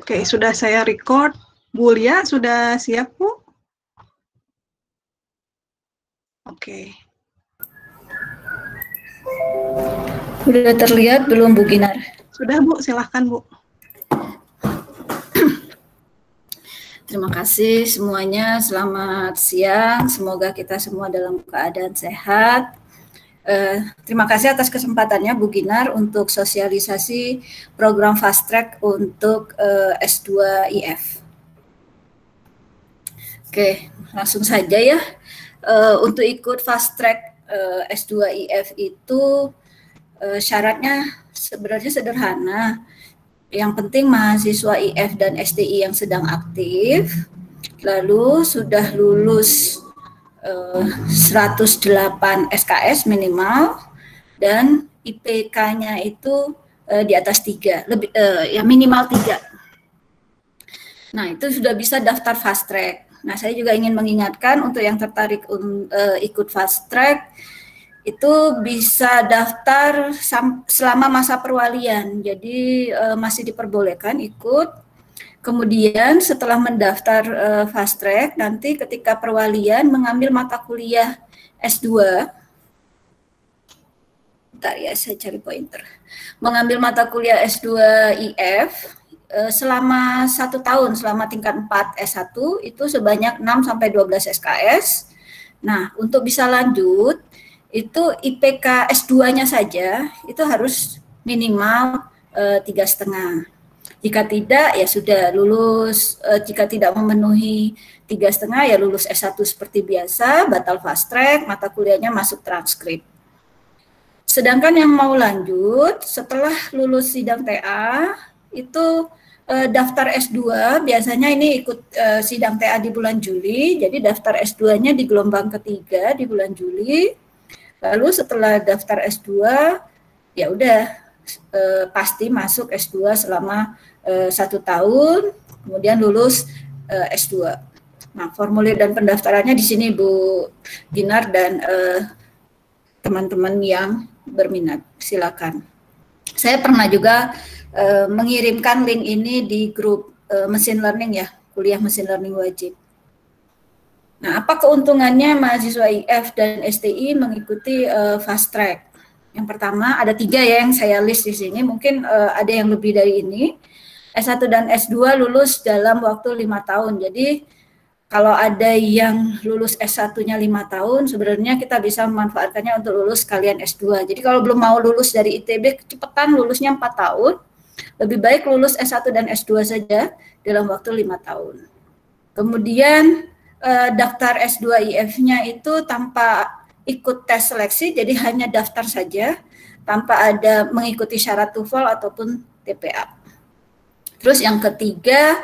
Oke, sudah saya record. Bu Lia, sudah siap, Bu? Oke. Sudah terlihat belum, Bu Ginar? Sudah, Bu. Silahkan, Bu. Terima kasih semuanya. Selamat siang. Semoga kita semua dalam keadaan sehat. Terima kasih atas kesempatannya, Bu Ginar, untuk sosialisasi program Fast Track untuk S2 IF. Oke, langsung saja ya. Untuk ikut Fast Track S2 IF itu syaratnya sebenarnya sederhana. Yang penting mahasiswa IF dan STI yang sedang aktif, lalu sudah lulus 108 SKS minimal, dan IPK-nya itu di atas 3, ya minimal 3. Nah, itu sudah bisa daftar Fast Track. Nah, saya juga ingin mengingatkan untuk yang tertarik ikut Fast Track, itu bisa daftar selama masa perwalian, jadi masih diperbolehkan ikut. Kemudian setelah mendaftar Fast Track, nanti ketika perwalian mengambil mata kuliah S2, bentar ya saya cari pointer, mengambil mata kuliah S2 IF selama 1 tahun, selama tingkat 4 S1 itu sebanyak 6-12 SKS. Nah, untuk bisa lanjut, itu IPK S2-nya saja itu harus minimal 3,5. Jika tidak, ya sudah lulus. Jika tidak memenuhi 3,5, ya lulus S1 seperti biasa, batal Fast Track, mata kuliahnya masuk transkrip. Sedangkan yang mau lanjut, setelah lulus sidang TA, itu daftar S2, biasanya ini ikut sidang TA di bulan Juli, jadi daftar S2-nya di gelombang ketiga di bulan Juli. Lalu setelah daftar S2, ya udah pasti masuk S2 selama 1 tahun, kemudian lulus S2. Nah, formulir dan pendaftarannya di sini Bu Ginar dan teman-teman yang berminat, silakan. Saya pernah juga mengirimkan link ini di grup mesin learning ya, kuliah mesin learning wajib. Nah, apa keuntungannya mahasiswa IF dan STI mengikuti Fast Track? Yang pertama, ada 3 ya yang saya list di sini, mungkin ada yang lebih dari ini. S1 dan S2 lulus dalam waktu 5 tahun, jadi kalau ada yang lulus S1-nya 5 tahun, sebenarnya kita bisa memanfaatkannya untuk lulus sekalian S2. Jadi kalau belum mau lulus dari ITB, kecepatan lulusnya 4 tahun, lebih baik lulus S1 dan S2 saja dalam waktu 5 tahun. Kemudian daftar S2 IF-nya itu tanpa ikut tes seleksi, jadi hanya daftar saja, tanpa ada mengikuti syarat TOEFL ataupun TPA. Terus yang ketiga,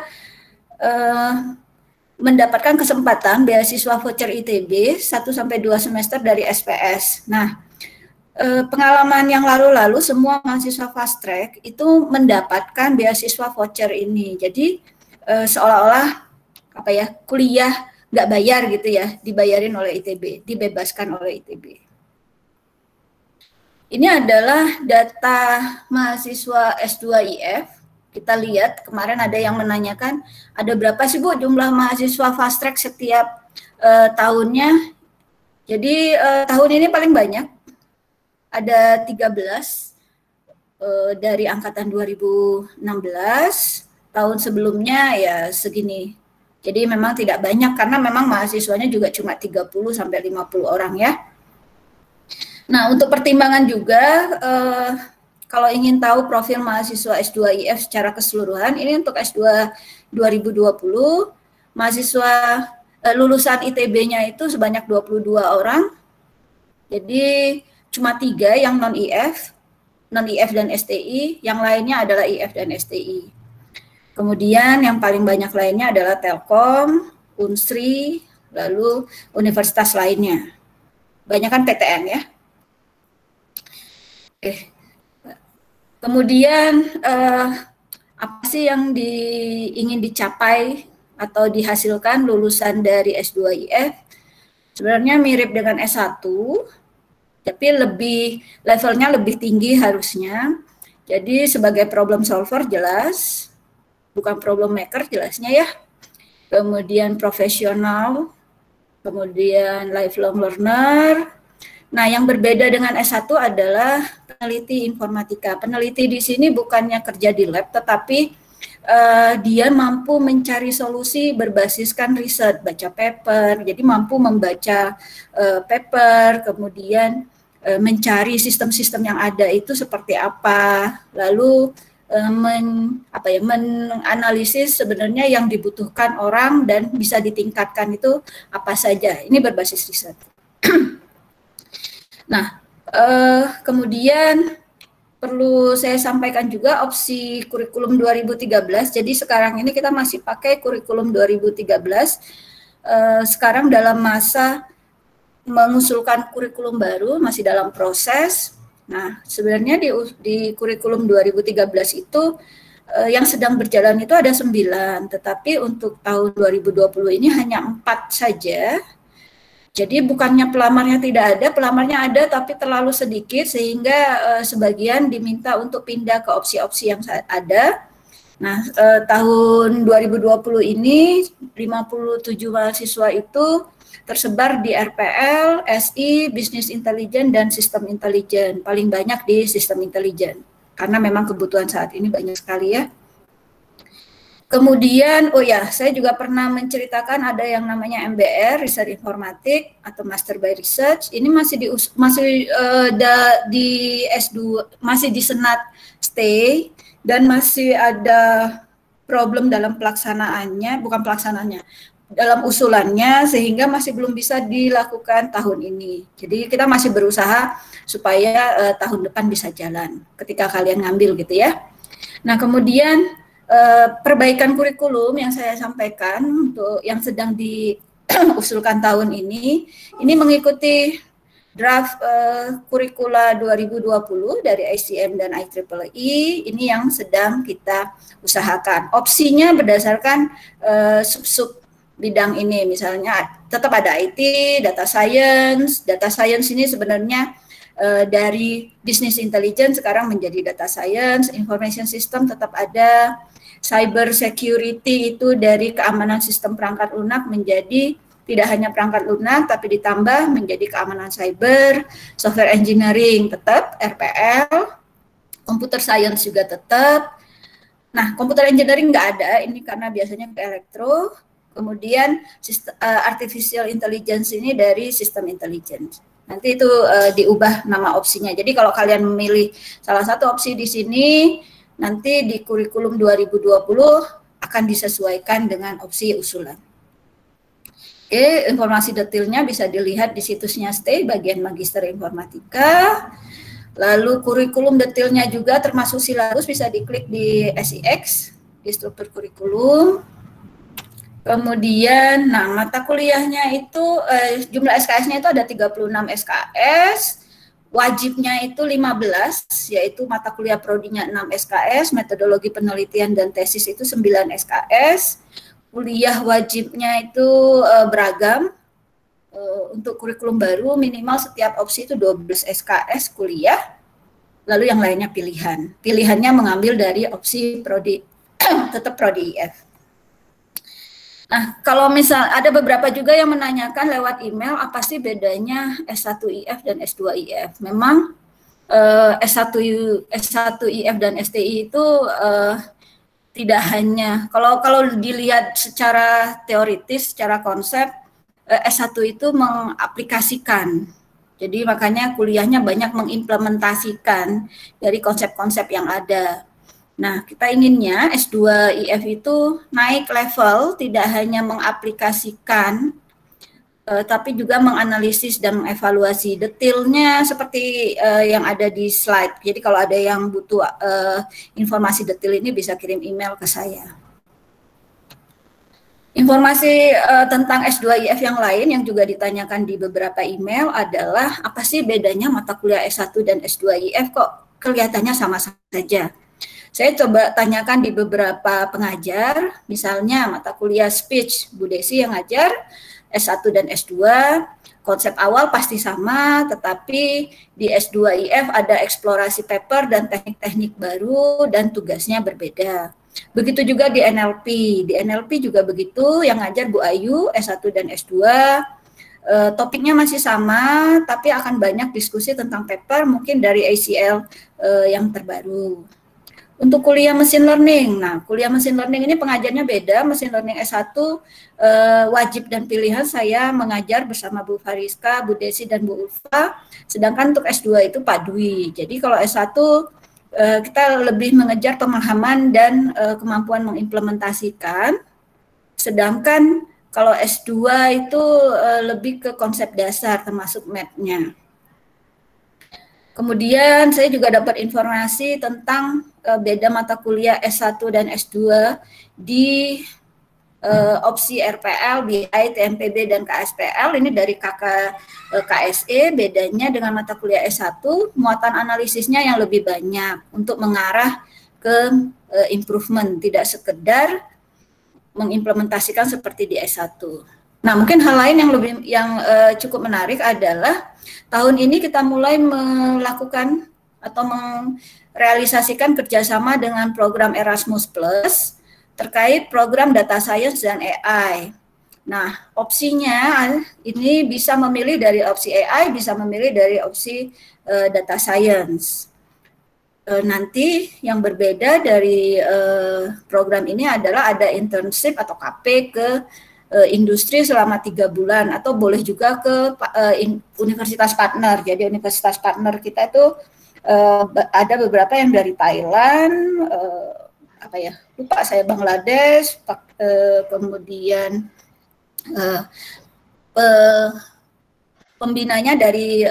mendapatkan kesempatan beasiswa voucher ITB 1-2 semester dari SPS. Nah, pengalaman yang lalu-lalu semua mahasiswa Fast Track itu mendapatkan beasiswa voucher ini. Jadi seolah-olah apa ya, kuliah nggak bayar gitu ya, dibayarin oleh ITB, dibebaskan oleh ITB. Ini adalah data mahasiswa S2 IF. Kita lihat kemarin ada yang menanyakan, ada berapa sih Bu jumlah mahasiswa Fast Track setiap tahunnya? Jadi tahun ini paling banyak, ada 13 dari angkatan 2016, tahun sebelumnya ya segini. Jadi memang tidak banyak karena memang mahasiswanya juga cuma 30-50 orang ya. Nah, untuk pertimbangan juga, kalau ingin tahu profil mahasiswa S2 IF secara keseluruhan, ini untuk S2 2020, mahasiswa lulusan ITB-nya itu sebanyak 22 orang, jadi cuma 3 yang non-IF dan STI, yang lainnya adalah IF dan STI. Kemudian yang paling banyak lainnya adalah Telkom, Unsri, lalu universitas lainnya. Banyak kan PTN ya. Oke. Kemudian apa sih yang ingin dicapai atau dihasilkan lulusan dari S2 IF? Sebenarnya mirip dengan S1, tapi levelnya lebih tinggi harusnya. Jadi sebagai problem solver jelas, bukan problem maker jelasnya ya. Kemudian profesional, kemudian lifelong learner. Nah, yang berbeda dengan S1 adalah peneliti informatika. Peneliti di sini bukannya kerja di lab, tetapi dia mampu mencari solusi berbasiskan riset, baca paper, jadi mampu membaca paper, kemudian mencari sistem-sistem yang ada itu seperti apa, lalu menganalisis sebenarnya yang dibutuhkan orang dan bisa ditingkatkan itu apa saja. Ini berbasis riset. Nah, kemudian perlu saya sampaikan juga opsi kurikulum 2013. Jadi sekarang ini kita masih pakai kurikulum 2013. Sekarang dalam masa mengusulkan kurikulum baru, masih dalam proses. Nah, sebenarnya di kurikulum 2013 itu yang sedang berjalan itu ada 9, tetapi untuk tahun 2020 ini hanya 4 saja. Jadi bukannya pelamarnya tidak ada, pelamarnya ada tapi terlalu sedikit sehingga sebagian diminta untuk pindah ke opsi-opsi yang ada. Nah, tahun 2020 ini 57 mahasiswa itu tersebar di RPL, SI, Business Intelligence, dan Sistem Intelijen. Paling banyak di Sistem Intelijen, karena memang kebutuhan saat ini banyak sekali ya. Kemudian, oh ya, saya juga pernah menceritakan ada yang namanya MBR, Research Informatik, atau Master by Research. Ini di S2, masih di Senat stay, dan masih ada problem dalam pelaksanaannya, bukan pelaksanaannya, dalam usulannya, sehingga masih belum bisa dilakukan tahun ini. Jadi kita masih berusaha supaya tahun depan bisa jalan ketika kalian ngambil gitu ya. Nah, kemudian perbaikan kurikulum yang saya sampaikan untuk yang sedang diusulkan tahun ini mengikuti draft kurikula 2020 dari ICM dan IEEE. Ini yang sedang kita usahakan. Opsinya berdasarkan sub-sub bidang ini, misalnya tetap ada IT, data science. Data science ini sebenarnya dari business intelligence sekarang menjadi data science, information system tetap ada, cyber security itu dari keamanan sistem perangkat lunak menjadi tidak hanya perangkat lunak tapi ditambah menjadi keamanan cyber, software engineering tetap RPL, computer science juga tetap. Nah, computer engineering nggak ada ini karena biasanya ke elektro. Kemudian artificial intelligence ini dari sistem intelligence. Nanti itu diubah nama opsinya. Jadi kalau kalian memilih salah satu opsi di sini, nanti di kurikulum 2020 akan disesuaikan dengan opsi usulan. Oke, informasi detailnya bisa dilihat di situsnya STAY bagian Magister Informatika. Lalu kurikulum detailnya juga termasuk silabus bisa diklik di SIX, di struktur kurikulum. Kemudian, nah mata kuliahnya itu jumlah SKS-nya itu ada 36 SKS, wajibnya itu 15, yaitu mata kuliah prodinya 6 SKS, metodologi penelitian dan tesis itu 9 SKS, kuliah wajibnya itu beragam, untuk kurikulum baru minimal setiap opsi itu 12 SKS kuliah, lalu yang lainnya pilihan. Pilihannya mengambil dari opsi prodi, tetap prodi IF. Nah, kalau misal ada beberapa juga yang menanyakan lewat email apa sih bedanya S1 IF dan S2 IF. Memang S1 IF dan STI itu tidak hanya kalau dilihat secara teoritis, secara konsep S1 itu mengaplikasikan. Jadi makanya kuliahnya banyak mengimplementasikan dari konsep-konsep yang ada. Nah, kita inginnya S2 IF itu naik level, tidak hanya mengaplikasikan, tapi juga menganalisis dan mengevaluasi detailnya seperti yang ada di slide. Jadi kalau ada yang butuh informasi detail ini bisa kirim email ke saya. Informasi tentang S2 IF yang lain yang juga ditanyakan di beberapa email adalah apa sih bedanya mata kuliah S1 dan S2 IF kok kelihatannya sama-sama saja. Saya coba tanyakan di beberapa pengajar, misalnya mata kuliah speech, Bu Desi yang ngajar, S1 dan S2, konsep awal pasti sama, tetapi di S2 IF ada eksplorasi paper dan teknik-teknik baru dan tugasnya berbeda. Begitu juga di NLP. Di NLP juga begitu, yang ngajar Bu Ayu, S1 dan S2. Topiknya masih sama, tapi akan banyak diskusi tentang paper mungkin dari ACL yang terbaru. Untuk kuliah mesin learning, nah kuliah mesin learning ini pengajarnya beda. Mesin learning S1 wajib dan pilihan saya mengajar bersama Bu Fariska, Bu Desi, dan Bu Ulfa. Sedangkan untuk S2 itu Pak Dwi. Jadi kalau S1 kita lebih mengejar pemahaman dan kemampuan mengimplementasikan. Sedangkan kalau S2 itu lebih ke konsep dasar termasuk math-nya. Kemudian saya juga dapat informasi tentang beda mata kuliah S1 dan S2 di opsi RPL, BI, TMPB, dan KSPL. Ini dari KSE, bedanya dengan mata kuliah S1, muatan analisisnya yang lebih banyak untuk mengarah ke improvement, tidak sekedar mengimplementasikan seperti di S1. Nah, mungkin hal lain yang cukup menarik adalah tahun ini kita mulai melakukan atau merealisasikan kerjasama dengan program Erasmus Plus terkait program Data Science dan AI. Nah, opsinya ini bisa memilih dari opsi AI, bisa memilih dari opsi Data Science. Nanti yang berbeda dari program ini adalah ada internship atau KP ke industri selama 3 bulan atau boleh juga ke universitas partner. Jadi universitas partner kita itu ada beberapa yang dari Thailand, lupa saya, Bangladesh, kemudian pembinanya dari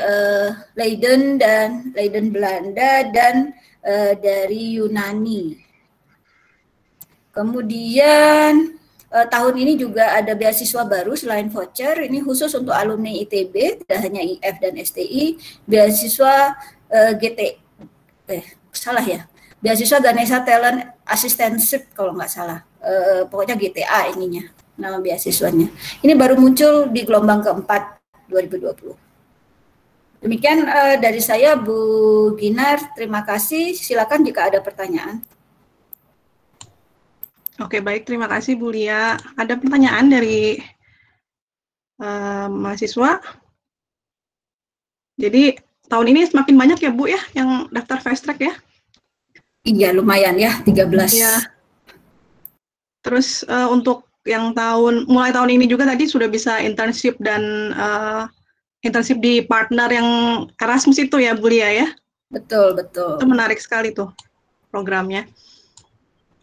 Leiden Belanda dan dari Yunani. Kemudian tahun ini juga ada beasiswa baru selain voucher, ini khusus untuk alumni ITB, tidak hanya IF dan STI, beasiswa beasiswa Ganesha Talent Assistantship kalau nggak salah, pokoknya GTA ininya, nama beasiswanya. Ini baru muncul di gelombang keempat 2020. Demikian dari saya, Bu Ginar, terima kasih. Silakan jika ada pertanyaan. Oke, baik. Terima kasih, Bu Lia. Ada pertanyaan dari mahasiswa? Jadi, tahun ini semakin banyak ya, Bu, ya, yang daftar fast track ya? Iya, lumayan ya, 13. Ya. Terus untuk yang mulai tahun ini juga tadi sudah bisa internship dan internship di partner yang Erasmus itu ya, Bu Lia ya? Betul, betul. Itu menarik sekali tuh programnya.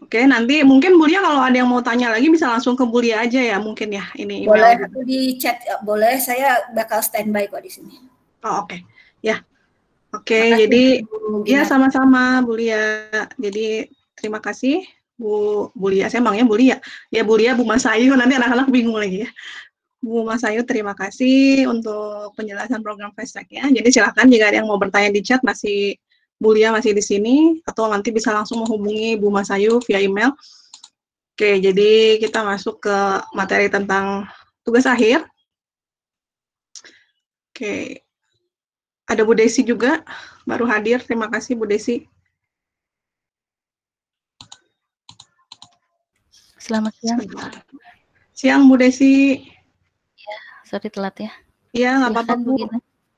Oke, nanti mungkin Bu Lia kalau ada yang mau tanya lagi bisa langsung ke Bu Lia aja ya, mungkin ya, ini email. Boleh di chat, boleh, saya bakal standby kok di sini. Oh, oke. Ya. Oke, jadi ya sama-sama Bu Lia. Jadi terima kasih Bu Lia, saya emangnya Bu Lia. Ya Bu Lia, Bu Masayu, nanti anak-anak bingung lagi ya. Bu Masayu, terima kasih untuk penjelasan program Fast Track ya. Jadi silakan jika ada yang mau bertanya di chat, Bu Lia masih di sini, atau nanti bisa langsung menghubungi Bu Masayu via email. Oke, jadi kita masuk ke materi tentang tugas akhir. Oke, ada Bu Desi juga, baru hadir. Terima kasih Bu Desi. Selamat siang. Siang Bu Desi. Ya, sorry telat ya. Iya, nggak apa-apa Bu.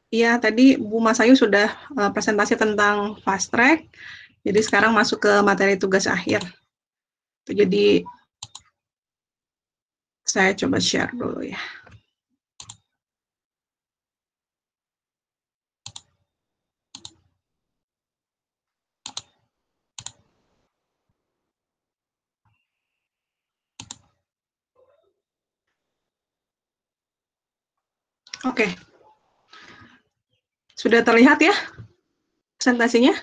Iya, tadi Bu Masayu sudah presentasi tentang fast track. Jadi sekarang masuk ke materi tugas akhir. Jadi saya coba share dulu ya. Oke. Sudah terlihat ya presentasinya?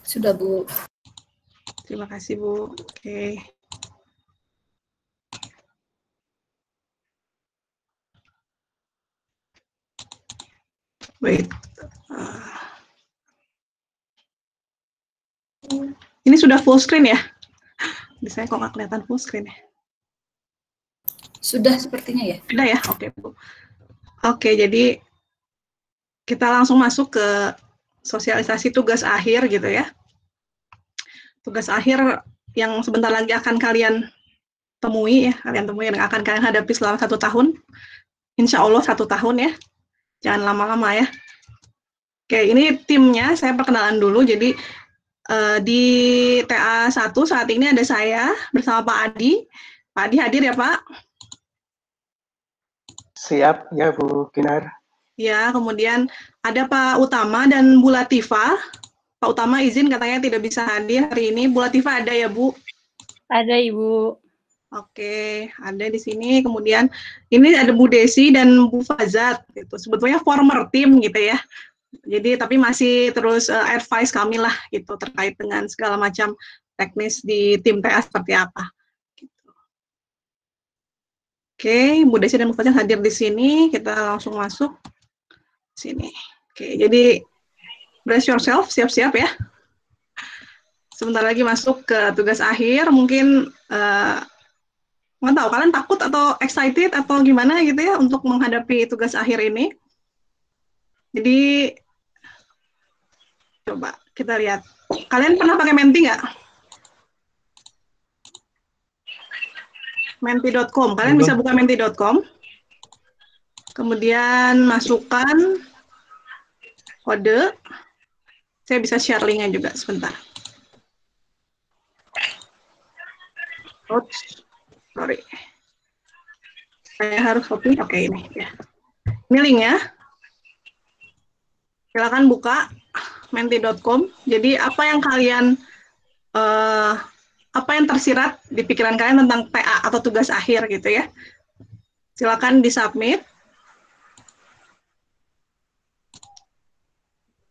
Sudah, Bu. Terima kasih, Bu. Oke. Wait. Ini sudah full screen ya? Bisa kok nggak kelihatan full screen ya? Sudah sepertinya ya. Sudah ya? Oke, Bu. Oke, jadi kita langsung masuk ke sosialisasi tugas akhir gitu ya. tugas akhir yang sebentar lagi akan kalian temui ya, yang akan kalian hadapi selama 1 tahun. Insya Allah 1 tahun ya, jangan lama-lama ya. Oke, ini timnya saya perkenalan dulu. Jadi di TA1 saat ini ada saya bersama Pak Adi. Pak Adi hadir ya Pak? Siap ya Bu Kinar. Ya, kemudian ada Pak Utama dan Bu Latifah. Pak Utama izin katanya tidak bisa hadir hari ini. Bu Latifah ada ya Bu? Ada Ibu. Oke, ada di sini. Kemudian ini ada Bu Desi dan Bu Fazat. Gitu. Sebetulnya former tim gitu ya. Jadi tapi masih terus advice kami lah gitu terkait dengan segala macam teknis di tim TA seperti apa. Gitu. Oke, Bu Desi dan Bu Fazat hadir di sini. Kita langsung masuk sini. Oke, jadi brace yourself, siap-siap ya. Sebentar lagi masuk ke tugas akhir. Mungkin nggak tahu kalian takut atau excited atau gimana gitu ya untuk menghadapi tugas akhir ini. Jadi coba kita lihat. Kalian pernah pakai Menti nggak? Menti.com. Kalian bisa buka Menti.com. Kemudian masukkan kode. Saya bisa share linknya juga sebentar. Oops. Sorry. Saya harus copy. Oke, ini ya. Ini linknya. Silakan buka menti.com. Jadi apa yang kalian apa yang tersirat di pikiran kalian tentang TA atau tugas akhir gitu ya. Silakan disubmit.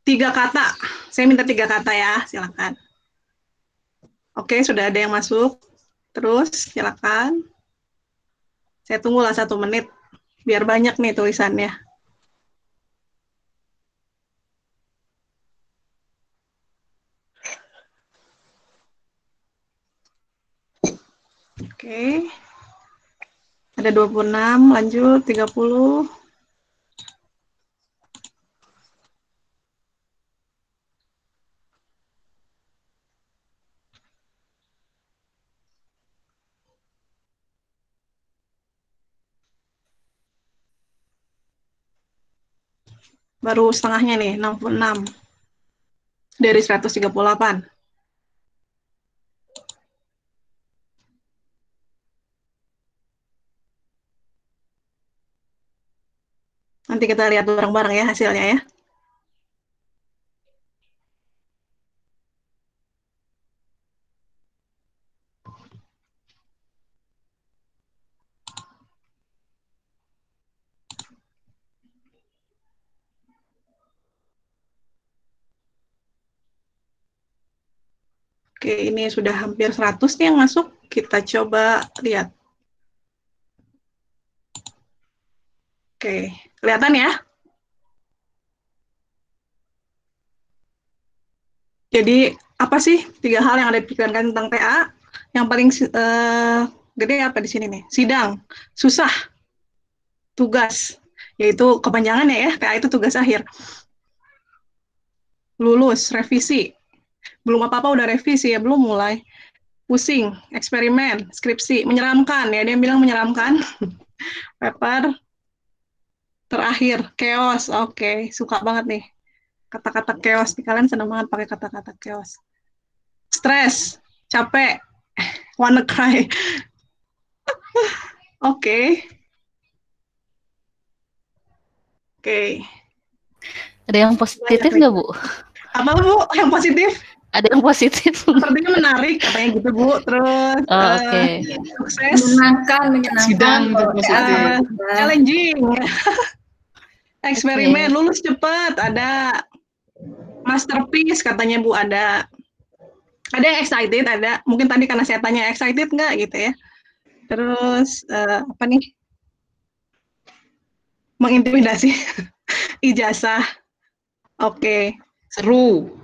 3 kata. Saya minta 3 kata ya, silakan. Oke, sudah ada yang masuk. Terus silakan. Saya tunggulah 1 menit biar banyak nih tulisannya. Oke. Ada 26, lanjut 30. Baru setengahnya nih, 66 dari 138. Nanti kita lihat bareng-bareng ya hasilnya ya. Oke, ini sudah hampir 100 nih yang masuk. Kita coba lihat. Oke, kelihatan ya? Jadi, apa sih 3 hal yang ada di pikiran kalian tentang TA? Yang paling gede apa di sini nih? Sidang, susah, tugas, yaitu kepanjangannya ya, TA itu tugas akhir. Lulus, revisi. Belum apa-apa udah revisi ya, belum mulai. Pusing, eksperimen, skripsi, menyeramkan ya, dia bilang menyeramkan. Paper, terakhir, chaos. Oke, suka banget nih. Kata-kata chaos, kalian senang banget pakai kata-kata chaos. Stres, capek, wanna cry. Oke. Oke. Ada yang positif nggak, Bu? Apa Bu yang positif? Ada yang positif. Sepertinya menarik katanya gitu Bu. Terus Oke. sukses, menyenangkan. Sidang challenging, eksperimen, lulus cepat, ada masterpiece katanya Bu, ada yang excited, ada mungkin tadi karena saya tanya excited nggak gitu ya. Terus apa nih? Mengintimidasi, ijazah. Oke. Seru.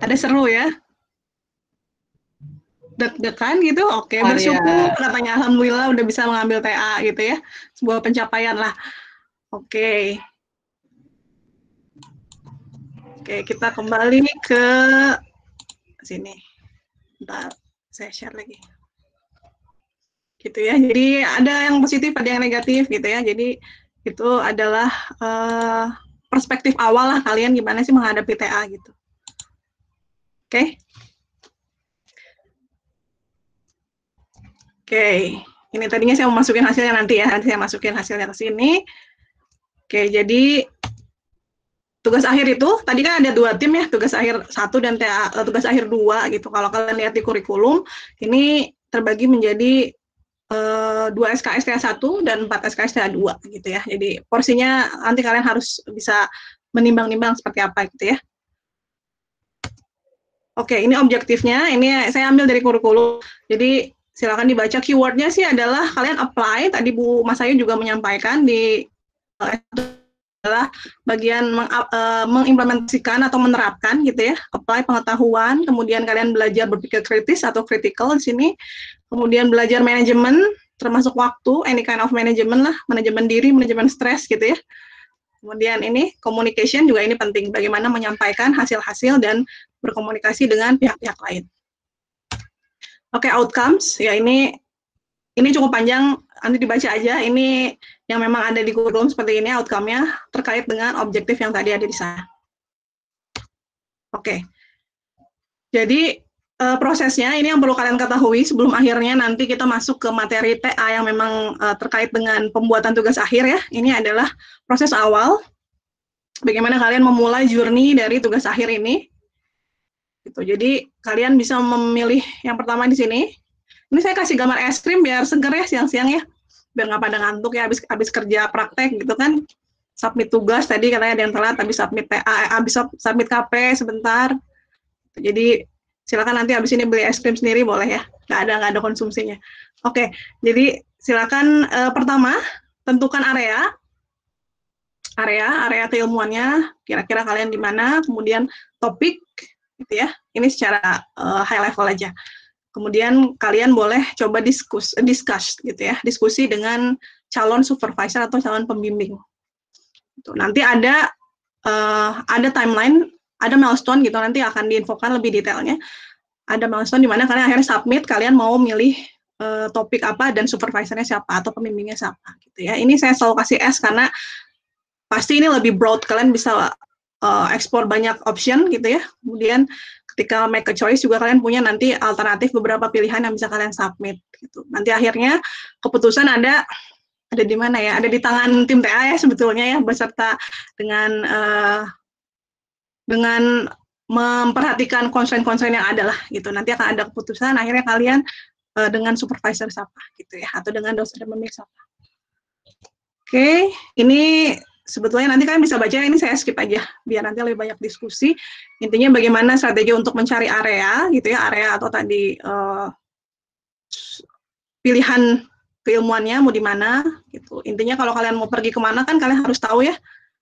Ada seru ya? Deg-degan gitu? Oke, bersyukur katanya alhamdulillah udah bisa mengambil TA gitu ya. Sebuah pencapaian lah. Oke. Oke, kita kembali ke sini. Bentar, saya share lagi. Gitu ya. Jadi ada yang positif, ada yang negatif gitu ya. Jadi itu adalah perspektif awal lah kalian gimana sih menghadapi TA gitu. Oke. Oke. Ini tadinya saya mau masukin hasilnya nanti ya. Nanti saya masukin hasilnya ke sini. Oke, jadi tugas akhir itu tadi kan ada 2 tim ya, tugas akhir 1 dan tugas akhir 2 gitu. Kalau kalian lihat di kurikulum, ini terbagi menjadi 2 SKS TA1 dan 4 SKS TA2 gitu ya. Jadi porsinya nanti kalian harus bisa menimbang-nimbang seperti apa gitu ya. Oke, ini objektifnya. Ini saya ambil dari kurikulum. Jadi silakan dibaca. Keywordnya sih adalah kalian apply. Tadi Bu Mas Ayu juga menyampaikan di adalah bagian mengimplementasikan atau menerapkan gitu ya. Apply pengetahuan, kemudian kalian belajar berpikir kritis atau critical di sini. Kemudian belajar manajemen, termasuk waktu, any kind of management lah, manajemen diri, manajemen stres gitu ya. Kemudian ini communication juga ini penting, bagaimana menyampaikan hasil-hasil dan berkomunikasi dengan pihak-pihak lain. Oke, outcomes, ya ini cukup panjang, nanti dibaca aja, ini yang memang ada di kurikulum seperti ini, outcome-nya terkait dengan objektif yang tadi ada di sana. Oke, jadi prosesnya ini yang perlu kalian ketahui sebelum akhirnya nanti kita masuk ke materi TA yang memang terkait dengan pembuatan tugas akhir ya. Ini adalah proses awal, bagaimana kalian memulai journey dari tugas akhir ini. Gitu. Jadi kalian bisa memilih yang pertama di sini. Ini saya kasih gambar es krim biar seger ya siang-siang ya, biar nggak pada ngantuk ya habis kerja praktek gitu kan. Submit tugas tadi katanya ada yang telat, habis submit TA, habis submit KP sebentar. Jadi silakan nanti habis ini beli es krim sendiri boleh ya, nggak ada konsumsinya. Oke, jadi silakan pertama tentukan area keilmuannya, kira-kira kalian di mana, kemudian topik, gitu ya. Ini secara high level aja. Kemudian kalian boleh coba discuss gitu ya, diskusi dengan calon supervisor atau calon pembimbing. Nanti ada timeline, ada milestone gitu, nanti akan diinfokan lebih detailnya. Ada milestone di mana kalian akhirnya submit, kalian mau milih topik apa dan supervisornya siapa atau pembimbingnya siapa gitu ya. Ini saya selalu kasih S karena pasti ini lebih broad, kalian bisa explore banyak option gitu ya. Kemudian ketika make a choice juga kalian punya nanti alternatif beberapa pilihan yang bisa kalian submit gitu. Nanti akhirnya keputusan ada di mana ya? Ada di tangan tim TA ya sebetulnya ya, beserta dengan memperhatikan constraint-constraint yang ada lah gitu. Nanti akan ada keputusan akhirnya kalian dengan supervisor siapa gitu ya, atau dengan dosen pembimbing siapa. Oke, ini sebetulnya nanti kalian bisa baca, ini saya skip aja biar nanti lebih banyak diskusi. Intinya bagaimana strategi untuk mencari area gitu ya, area atau tadi pilihan keilmuannya mau di mana gitu. Intinya kalau kalian mau pergi kemana kan kalian harus tahu ya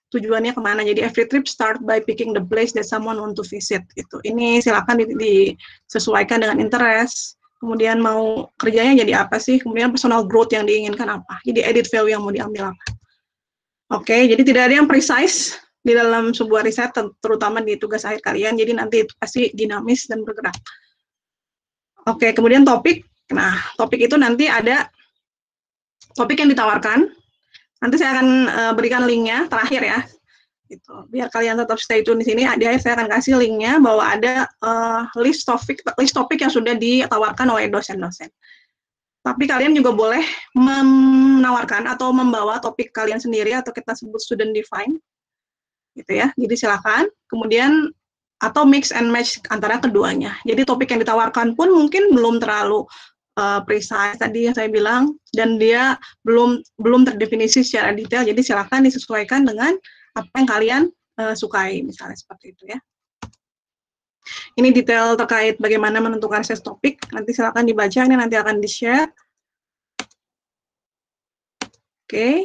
tujuannya kemana. Jadi every trip start by picking the place that someone want to visit gitu. Ini silakan disesuaikan dengan interest. Kemudian mau kerjanya jadi apa sih? Kemudian personal growth yang diinginkan apa? Jadi edit value yang mau diambil apa? Oke, jadi tidak ada yang precise di dalam sebuah riset, terutama di tugas akhir kalian. Jadi nanti itu pasti dinamis dan bergerak. Oke, kemudian topik. Nah, topik itu nanti ada topik yang ditawarkan. Nanti saya akan berikan linknya terakhir ya, gitu. Biar kalian tetap stay tune di sini. Di akhir saya akan kasih linknya bahwa ada list topik yang sudah ditawarkan oleh dosen-dosen. Tapi kalian juga boleh menawarkan atau membawa topik kalian sendiri atau kita sebut student define, gitu ya. Jadi silakan. Kemudian atau mix and match antara keduanya. Jadi topik yang ditawarkan pun mungkin belum terlalu precise tadi yang saya bilang, dan dia belum terdefinisi secara detail, jadi silakan disesuaikan dengan apa yang kalian sukai, misalnya seperti itu ya. Ini detail terkait bagaimana menentukan ses topik, nanti silakan dibaca, ini nanti akan di-share. Oke.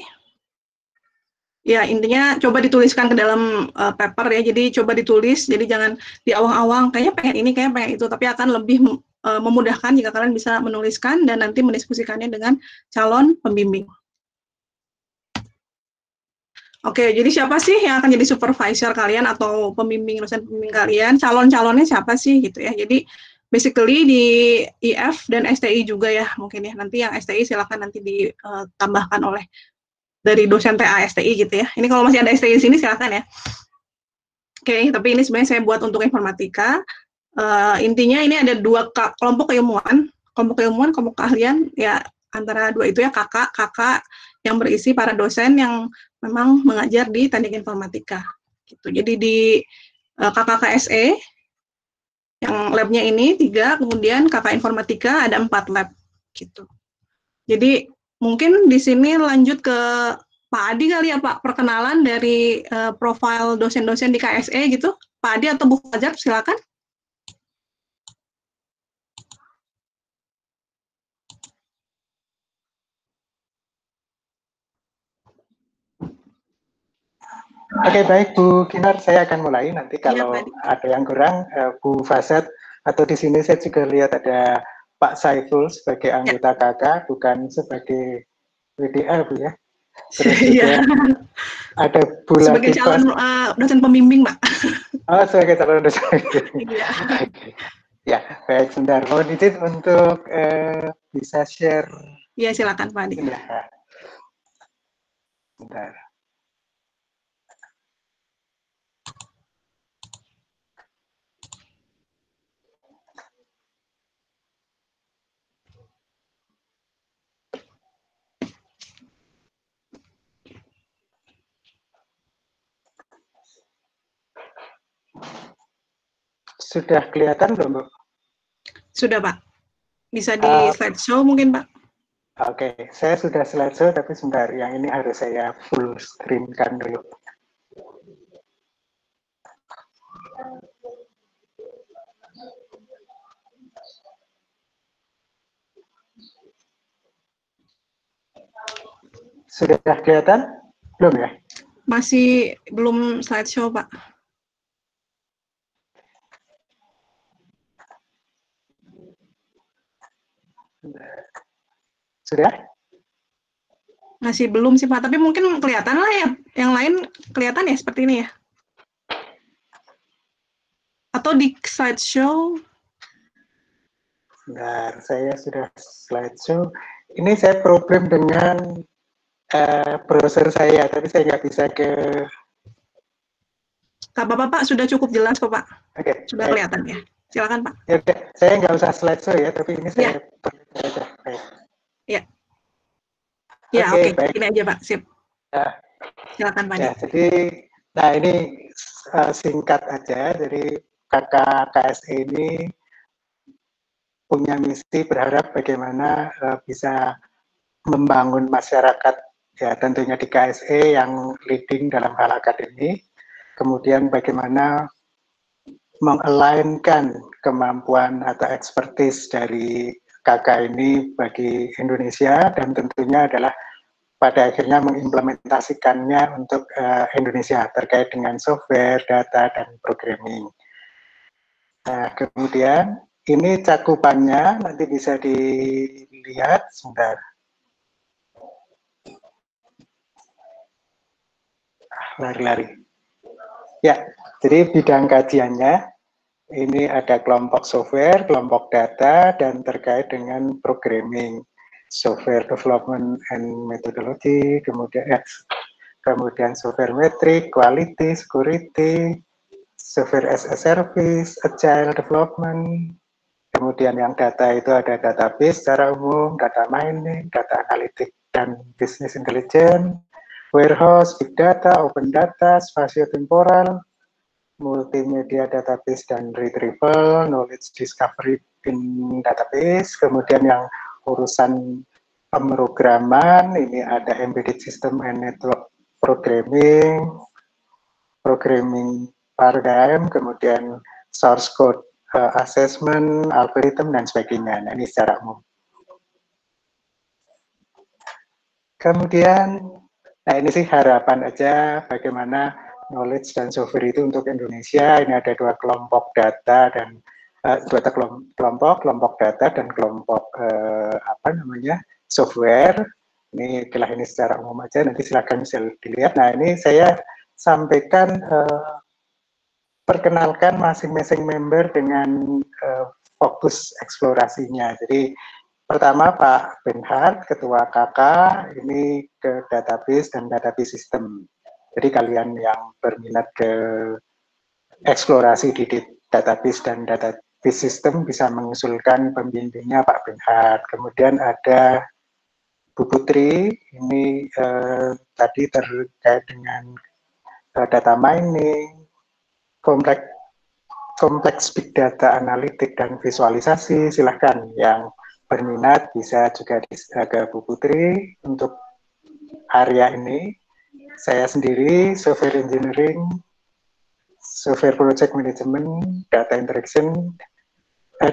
Ya, intinya coba dituliskan ke dalam paper ya, jadi coba ditulis, jadi jangan di awang-awang, kayaknya pengen ini, kayaknya pengen itu, tapi akan lebih memudahkan jika kalian bisa menuliskan dan nanti mendiskusikannya dengan calon pembimbing. Oke, jadi siapa sih yang akan jadi supervisor kalian atau pembimbing, dosen pembimbing kalian? Calon-calonnya siapa sih gitu ya? Jadi basically di IF dan STI juga ya mungkin ya. Nanti yang STI silakan nanti ditambahkan oleh dari dosen TA STI gitu ya. Ini kalau masih ada STI di sini silakan ya. Oke, tapi ini sebenarnya saya buat untuk informatika. Intinya ini ada dua kelompok keilmuan, kelompok keahlian ya, antara dua itu ya kakak yang berisi para dosen yang memang mengajar di teknik informatika gitu. Jadi di kakak KSE yang labnya ini 3, kemudian kakak informatika ada 4 lab gitu. Jadi mungkin di sini lanjut ke Pak Adi kali ya Pak, perkenalan dari profil dosen-dosen di KSE gitu. Pak Adi atau Bu Fajar silakan. Oke, baik Bu Kinar, saya akan mulai. Nanti kalau Pak Adi. ada yang kurang, Bu Fasad, atau di sini saya juga lihat ada Pak Saiful sebagai anggota KK, bukan sebagai WDA, Bu ya. Terus juga ada Bu sebagai Latifah. calon dosen pembimbing, Pak. Oh, sebagai calon dosen. Iya. Ya, baik, sebentar. Mohon izin untuk bisa share. Iya, silakan Pak Adi. Sebentar. Sudah kelihatan belum, Bu? Sudah, Pak. Bisa di slideshow mungkin, Pak? Oke, saya sudah slideshow, tapi sebentar. Yang ini harus saya full screen-kan dulu. Sudah kelihatan? Belum ya? Masih belum slideshow, Pak. Sudah? Masih belum sih, Pak. Tapi mungkin kelihatan lah ya. Yang lain kelihatan ya seperti ini ya. Atau di slideshow. Bentar, saya sudah slideshow. Ini saya problem dengan browser saya, tapi saya nggak bisa ke... Gak apa-apa, Pak. Sudah cukup jelas kok, Pak. Oke, sudah kelihatan ya. Silakan, Pak. Ya, saya nggak usah slideshow ya, tapi ini saya... Ya. Ya, oke. Ini aja, Pak. Sip. Silakan, Pak. Ya, jadi, nah ini singkat aja. Jadi kakak KSE ini punya misi berharap bagaimana bisa membangun masyarakat ya tentunya di KSE yang leading dalam hal akademik, kemudian bagaimana mengalignkan kemampuan atau expertise dari kakak ini bagi Indonesia, dan tentunya adalah pada akhirnya mengimplementasikannya untuk Indonesia terkait dengan software, data, dan programming. Nah, kemudian ini cakupannya nanti bisa dilihat sebentar. Lari-lari. Ya, jadi bidang kajiannya ini ada kelompok software, kelompok data, dan terkait dengan programming, software development and methodology, kemudian software metric, quality, security, software as a service, agile development. Kemudian yang data itu ada database secara umum, data mining, data analitik, dan business intelligence, warehouse, big data, open data, spatiotemporal, multimedia database dan retrieval, knowledge discovery in database, kemudian yang urusan pemrograman, ini ada embedded system and network programming, programming paradigm, kemudian source code assessment, algoritma, dan sebagainya. Nah, ini secara umum. Kemudian, nah ini sih harapan aja bagaimana knowledge dan software itu untuk Indonesia. Ini ada dua kelompok data dan kelompok data dan kelompok software. Ini secara umum aja. Nanti silakan bisa dilihat. Nah ini saya sampaikan perkenalkan masing-masing member dengan fokus eksplorasinya. Jadi pertama Pak Benhard, Ketua KK, ini ke database dan database system. Jadi kalian yang berminat ke eksplorasi di database dan database system bisa mengusulkan pembimbingnya Pak Benhard. Kemudian ada Bu Putri, ini tadi terkait dengan data mining, kompleks big data analitik dan visualisasi. Silahkan yang berminat bisa juga ke Bu Putri untuk area ini. Saya sendiri software engineering, software project management, data interaction,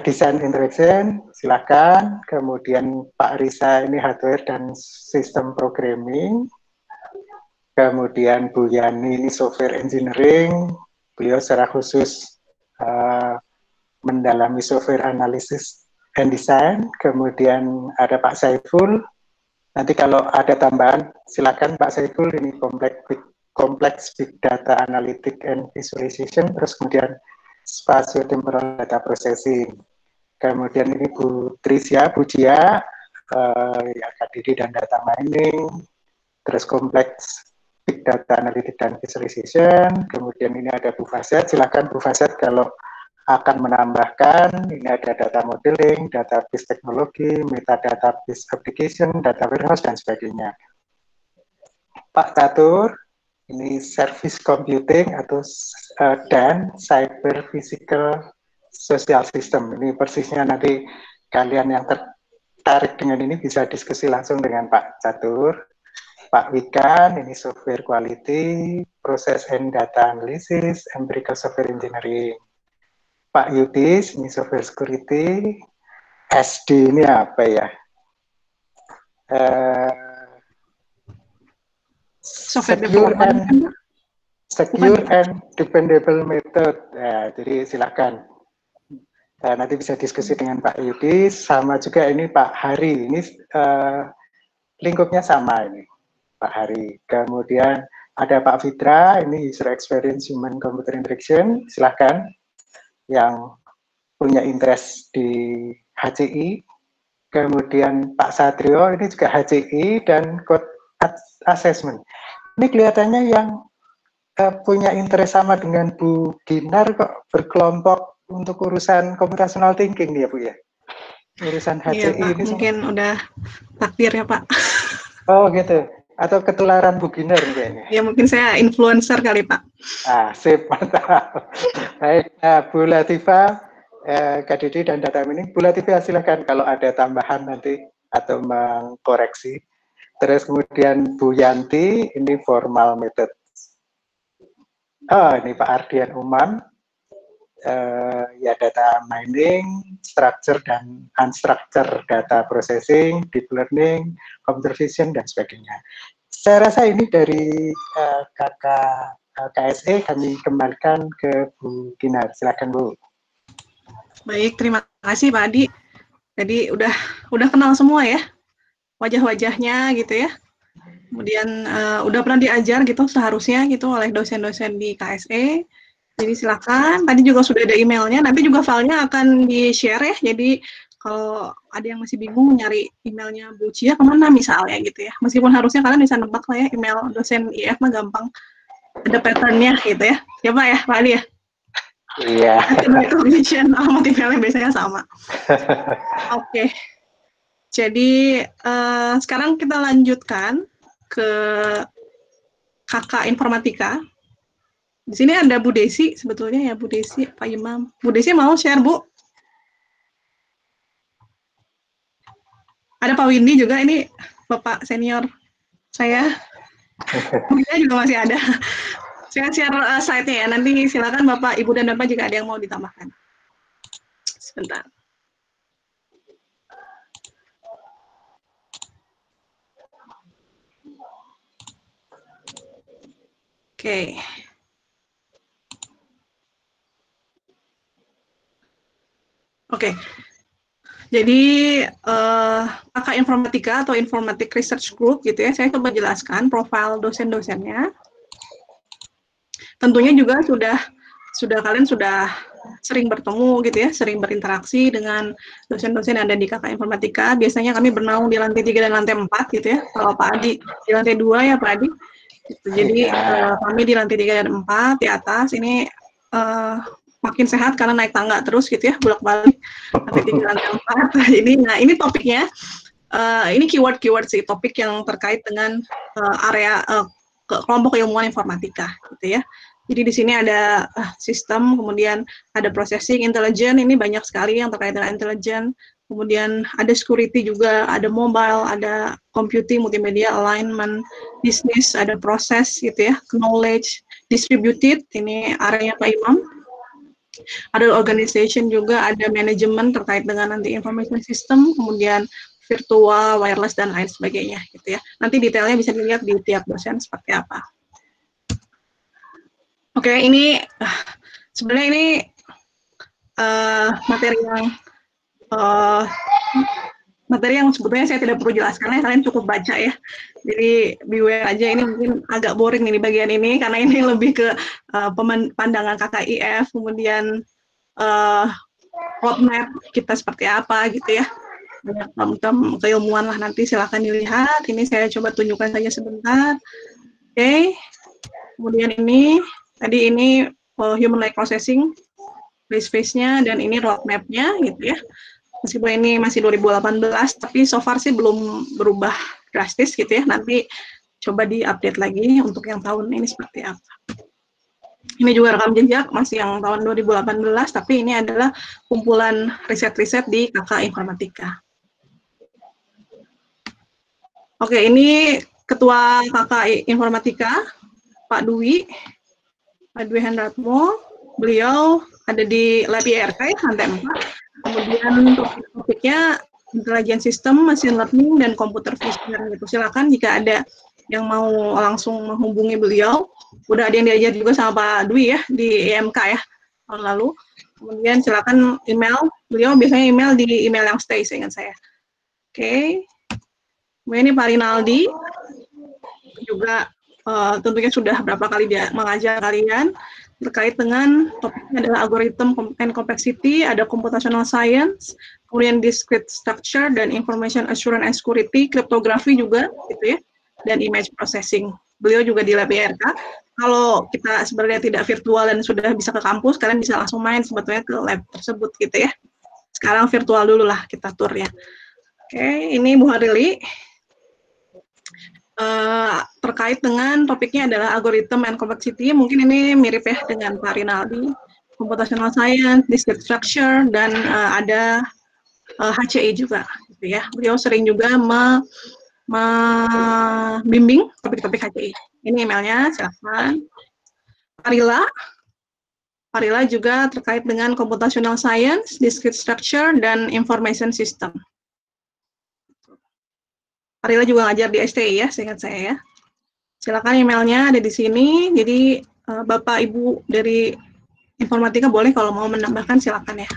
design interaction, silahkan. Kemudian Pak Risa ini hardware dan sistem programming. Kemudian Bu Yani ini software engineering, beliau secara khusus mendalami software analysis and design. Kemudian ada Pak Saiful. Nanti kalau ada tambahan, silakan Pak Saiful, ini kompleks big data analytic and visualization. Terus kemudian spatiotemporal data processing. Kemudian ini Bu Trisya, Bu Jia, ya, KDD dan data mining. Terus kompleks big data analytic dan visualization. Kemudian ini ada Bu Fasad. Silakan Bu Fasad kalau akan menambahkan, ini ada data modeling, database teknologi, metadatabase application, data warehouse, dan sebagainya. Pak Catur, ini service computing atau dan cyber physical social system. Ini persisnya nanti kalian yang tertarik dengan ini bisa diskusi langsung dengan Pak Catur. Pak Wikan, ini software quality, process and data analysis, empirical software engineering. Pak Yudis, ini software security. SD ini apa ya? Secure and dependable method. Ya, jadi silakan. Nanti bisa diskusi dengan Pak Yudis. Sama juga ini Pak Hari. Ini lingkupnya sama ini, Pak Hari. Kemudian ada Pak Fitra. Ini user experience human computer interaction. Silakan yang punya interest di HCI. Kemudian Pak Satrio, ini juga HCI dan code assessment. Ini kelihatannya yang punya interest sama dengan Bu Ginar kok berkelompok untuk urusan computational thinking ya Bu ya? Urusan HCI iya, Pak, ini mungkin udah takdir ya Pak. Oh gitu. Atau ketularan Bu Ginar kayaknya. Ya mungkin saya influencer kali Pak. Sip, mantap. Baik, Bu Latifah, KDD dan data mining. Bu Latifah silahkan kalau ada tambahan nanti atau mengkoreksi. Terus kemudian Bu Yanti, ini formal method. Ini Pak Ardian Umam, ya data mining, structure dan unstructured data processing, deep learning, computer vision, dan sebagainya. Saya rasa ini dari kakak KSE, kami kembalikan ke Bu Ginar. Silakan Bu. Baik, terima kasih Pak Adi. Jadi udah kenal semua ya wajah-wajahnya gitu ya. Kemudian udah pernah diajar gitu seharusnya gitu oleh dosen-dosen di KSE. Jadi silakan. Tadi juga sudah ada emailnya. Nanti juga filenya akan di-share ya. Jadi kalau ada yang masih bingung nyari emailnya Bu Cia kemana misalnya gitu ya. Meskipun harusnya kalian bisa nebak lah ya email dosen IF mah gampang. Ada pattern-nya gitu ya. Ya Pak ya, Pak Adi ya? Iya. Recognition alamat emailnya biasanya sama. Oke. Jadi sekarang kita lanjutkan ke kakak informatika. Di sini ada Bu Desi sebetulnya ya, Bu Desi, Pak Imam. Bu Desi mau share, Bu? Ada Pak Windy juga, ini Bapak senior saya. Mungkin juga masih ada. Saya share slide-nya ya, nanti silakan Bapak, Ibu, dan Bapak jika ada yang mau ditambahkan. Sebentar. Oke. Oke. Jadi kakak informatika atau Informatic Research Group gitu ya, saya coba jelaskan profil dosen-dosennya. Tentunya juga sudah kalian sudah sering bertemu gitu ya, sering berinteraksi dengan dosen-dosen yang ada di KK Informatika. Biasanya kami bernaung di lantai 3 dan lantai 4 gitu ya. Kalau Pak Adi di lantai 2 ya Pak Adi. Gitu. Jadi kami di lantai 3 dan 4 di atas ini makin sehat karena naik tangga terus gitu ya, bolak-balik lantai 3 lantai 4. Ini topiknya. Ini keyword sih, topik yang terkait dengan area kelompok ilmuwan informatika gitu ya. Jadi di sini ada sistem, kemudian ada processing, intelligence, ini banyak sekali yang terkait dengan intelligence. Kemudian ada security juga, ada mobile, ada computing, multimedia, alignment, business, ada proses gitu ya, knowledge, distributed, ini areanya Pak Imam. Ada organization juga, ada manajemen terkait dengan nanti information system, kemudian virtual, wireless, dan lain sebagainya gitu ya. Nanti detailnya bisa dilihat di tiap dosen seperti apa. Oke, ini sebenarnya ini materi yang sebetulnya saya tidak perlu jelaskan, kalian cukup baca ya. Jadi beware aja, ini mungkin agak boring nih di bagian ini karena ini lebih ke pandangan KKIF, kemudian roadmap kita seperti apa gitu ya. Banyak term keilmuan lah, nanti silahkan dilihat. Ini saya coba tunjukkan saja sebentar. Oke. Kemudian tadi ini human like processing, phase-nya, dan ini roadmap-nya gitu ya. Meskipun ini masih 2018, tapi so far sih belum berubah drastis gitu ya. Nanti coba di-update lagi untuk yang tahun ini seperti apa. Ini juga rekam jejak, masih yang tahun 2018, tapi ini adalah kumpulan riset-riset di KK Informatika. Oke, ini Ketua KK Informatika, Pak Dwi Hendratmo. Beliau ada di Lab IRK ya, lantai 4. Kemudian topiknya intelligence system, machine learning, dan computer vision gitu. Silakan jika ada yang mau langsung menghubungi beliau. Udah ada yang diajar juga sama Pak Dwi ya di EMK ya tahun lalu. Kemudian silakan email. Beliau biasanya email di email yang stay, seingat saya. Oke. Kemudian ini Pak Rinaldi juga tentunya sudah berapa kali dia mengajar kalian terkait dengan topiknya adalah algorithm and complexity, ada computational science, kemudian discrete structure dan information assurance and security, kriptografi juga gitu ya, dan image processing. Beliau juga di Lab IRK. Kalau kita sebenarnya tidak virtual dan sudah bisa ke kampus, kalian bisa langsung main sebetulnya ke lab tersebut gitu ya. Sekarang virtual dulu lah kita tur ya. Oke, ini Bu Harili. Terkait dengan topiknya adalah algorithm and complexity, mungkin ini mirip ya dengan Pak Rinaldi, computational science, discrete structure, dan ada HCI juga, gitu ya. Beliau sering juga membimbing topik-topik HCI. Ini emailnya, silakan. Parila juga terkait dengan computational science, discrete structure, dan information system. Parila juga ngajar di STI ya, seingat saya ya. Silakan emailnya ada di sini. Jadi Bapak Ibu dari Informatika boleh kalau mau menambahkan silakan ya.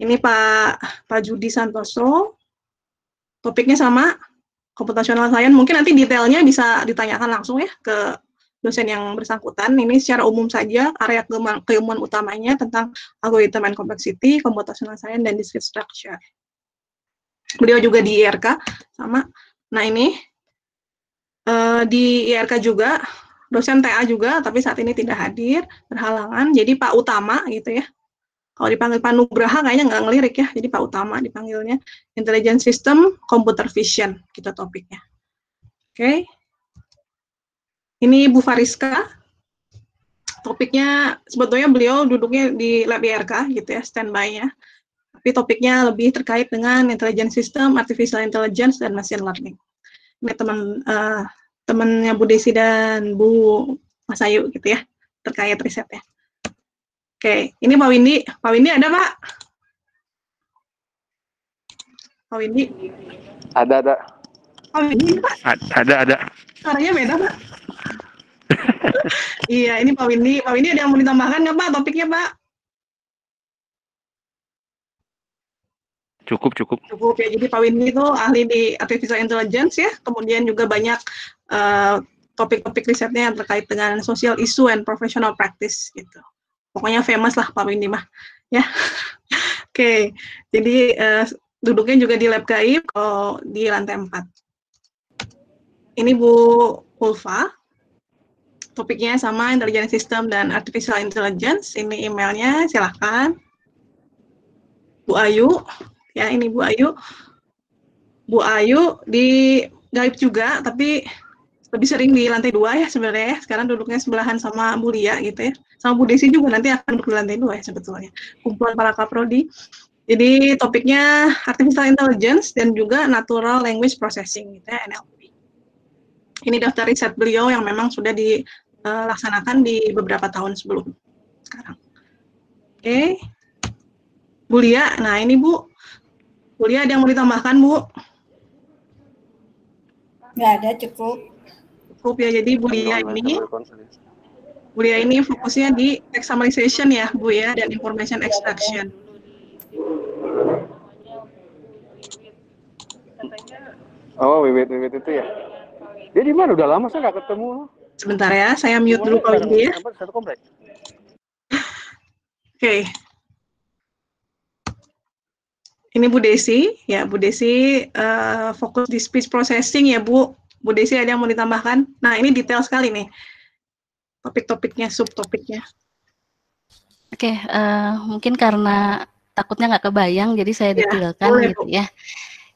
Ini Pak Judi Santoso. Topiknya sama, computational science. Mungkin nanti detailnya bisa ditanyakan langsung ya ke dosen yang bersangkutan. Ini secara umum saja area keilmuan utamanya tentang algorithm and complexity, computational science, dan discrete structure. Beliau juga di IRK sama. Nah ini di IRK juga, dosen TA juga, tapi saat ini tidak hadir, berhalangan. Jadi Pak Utama gitu ya. Kalau dipanggil Pak Nugraha kayaknya nggak ngelirik ya, jadi Pak Utama dipanggilnya. Intelligence System, Computer Vision, kita topiknya. Oke. Ini Bu Fariska. Topiknya, sebetulnya beliau duduknya di Lab IRK gitu ya, standby-nya. Tapi topiknya lebih terkait dengan Intelligence System, Artificial Intelligence, dan Machine Learning. Ini temannya Bu Desi dan Bu Mas Ayu gitu ya, terkait risetnya. Oke, ini Pak Windy. Pak Windy ada Pak? Pak Windy? Ada. Pak Windy Pak? Ada. Suaranya beda Pak? Iya, ini Pak Windy. Pak Windy ada yang mau ditambahkan nggak Pak topiknya Pak? Cukup. Cukup ya, jadi Pak Windy itu ahli di Artificial Intelligence ya, kemudian juga banyak topik-topik risetnya yang terkait dengan social issue and professional practice gitu. pokoknya famous lah Pak Windy mah, ya. Oke, jadi duduknya juga di lab gaib kalau di lantai 4. Ini Bu Ulfa, topiknya sama Intelligent System dan Artificial Intelligence. Ini emailnya, silahkan. Bu Ayu, ya ini Bu Ayu. Bu Ayu di gaib juga, tapi lebih sering di lantai 2 ya sebenarnya ya. Sekarang duduknya sebelahan sama Bu Lia gitu ya. Sama Bu Desi juga nanti akan duduk di lantai 2 ya sebetulnya. Kumpulan para kaprodi. Jadi topiknya Artificial Intelligence dan juga Natural Language Processing gitu ya, NLP. Ini daftar riset beliau yang memang sudah dilaksanakan di beberapa tahun sebelum sekarang. Oke. Bu Lia, nah ini Bu. Bu Lia ada yang mau ditambahkan Bu? Nggak ada, cukup. Cukup ya, jadi Bu Lia ini fokusnya di text summarization ya Bu ya, dan information extraction. Oh, Wiwit itu ya. Dia di mana? Udah lama saya nggak ketemu. Sebentar ya, saya mute dulu Pak Windy ya. Satu komplek. Oke. Ini Bu Desi, ya Bu Desi fokus di speech processing ya Bu. Bu Desi ada yang mau ditambahkan? Nah ini detail sekali nih, topik-topiknya, subtopiknya. Oke, mungkin karena takutnya nggak kebayang, jadi saya detailkan boleh, gitu Bu. ya.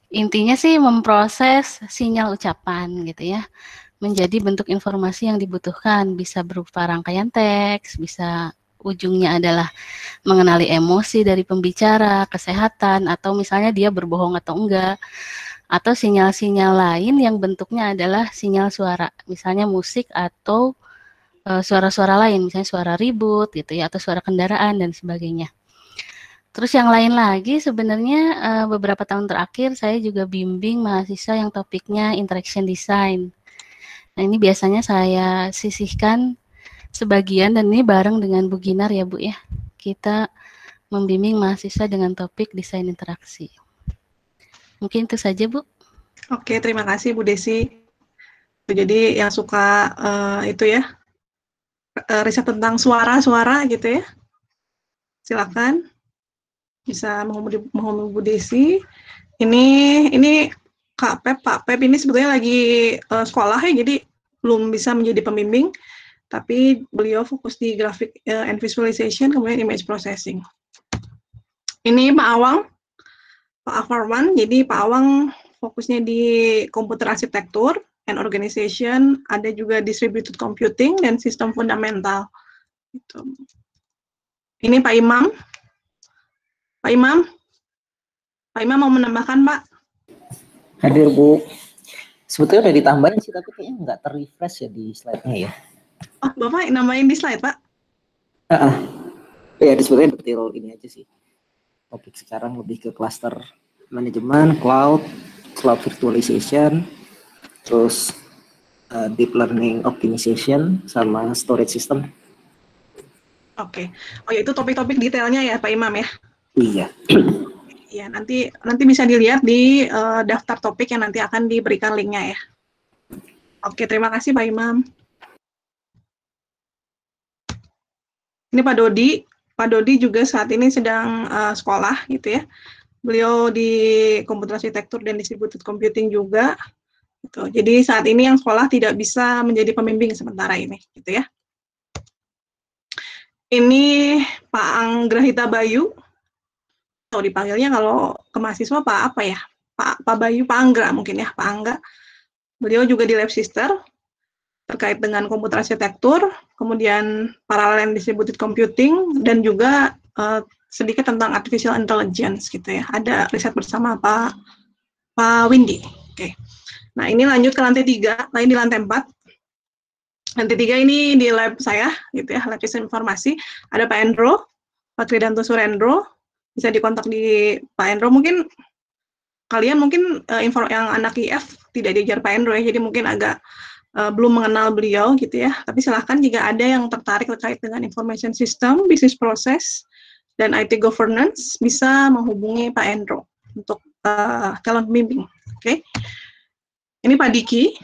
Intinya sih memproses sinyal ucapan gitu ya, menjadi bentuk informasi yang dibutuhkan, bisa berupa rangkaian teks, bisa ujungnya adalah mengenali emosi dari pembicara, kesehatan, atau misalnya dia berbohong atau enggak, atau sinyal-sinyal lain yang bentuknya adalah sinyal suara, misalnya musik atau suara-suara lain, misalnya suara ribut gitu ya, atau suara kendaraan dan sebagainya. Terus yang lain lagi sebenarnya beberapa tahun terakhir saya juga bimbing mahasiswa yang topiknya interaction design. Nah ini biasanya saya sisihkan sebagian dan ini bareng dengan Bu Ginar ya Bu ya. Kita membimbing mahasiswa dengan topik desain interaksi. Mungkin itu saja Bu. Oke, terima kasih Bu Desi. Jadi yang suka itu ya, riset tentang suara-suara gitu ya, silakan. Bisa menghubungi Bu Desi. Ini Kak Pep, Pak Pep ini sebetulnya lagi sekolah ya, jadi belum bisa menjadi pembimbing, tapi beliau fokus di graphic and visualization, kemudian image processing. Ini Pak Awang, Pak Afarman, jadi Pak Awang fokusnya di komputer arsitektur and organization, ada juga distributed computing dan sistem fundamental. Gitu. Ini Pak Imam. Pak Imam mau menambahkan, Pak? Hadir, Bu. Sebetulnya udah ditambahin sih, tapi kayaknya nggak ter-refresh ya di slide-nya ya. Oh, Bapak nambahin di slide, Pak? Ya, sebetulnya detail ini aja sih. Topik sekarang lebih ke cluster manajemen, cloud virtualization, terus deep learning optimization, sama storage system. Oke. Oh ya, itu topik-topik detailnya ya, Pak Imam ya? Iya. Ya, nanti bisa dilihat di daftar topik yang nanti akan diberikan linknya ya. Oke, terima kasih Pak Imam. Ini Pak Dodi. Pak Dodi juga saat ini sedang sekolah gitu ya. Beliau di komputer arsitektur dan distributed computing juga. Gitu. Jadi saat ini yang sekolah tidak bisa menjadi pembimbing sementara ini, gitu ya. Ini Pak Anggrahita Bayu. Atau dipanggilnya kalau ke mahasiswa Pak apa ya? Pak Bayu, Pak Anggra mungkin ya, Pak Angga. Beliau juga di Lab Sister terkait dengan komputer arsitektur, kemudian parallel and distributed computing, dan juga sedikit tentang artificial intelligence gitu ya. Ada riset bersama Pak Windy. Oke. Nah, ini lanjut ke lantai 3, lain di lantai 4. Lantai 3 ini di lab saya gitu ya, lab sistem informasi. Ada Pak Endro, Pak Tridanto Surendro. Bisa dikontak di Pak Endro. Mungkin kalian yang anak IF tidak diajar Pak Endro ya, jadi mungkin agak belum mengenal beliau gitu ya. Tapi silahkan jika ada yang tertarik terkait dengan information system, business process, dan IT governance, bisa menghubungi Pak Endro untuk calon pembimbing. Oke. Ini Pak Diki.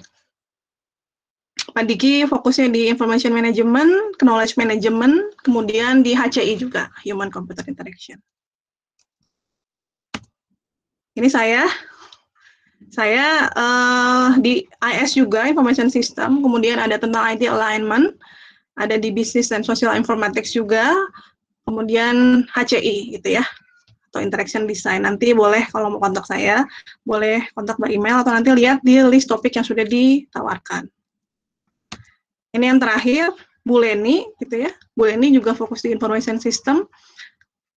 Pak Diki fokusnya di Information Management, Knowledge Management, kemudian di HCI juga, Human Computer Interaction. Ini saya di IS juga, Information System, kemudian ada tentang IT Alignment, ada di Business dan Social Informatics juga, kemudian HCI gitu ya, atau Interaction Design. Nanti boleh kalau mau kontak saya, boleh kontak by email atau nanti lihat di list topik yang sudah ditawarkan. Ini yang terakhir, Bu Leni, gitu ya. Bu Leni juga fokus di Information System.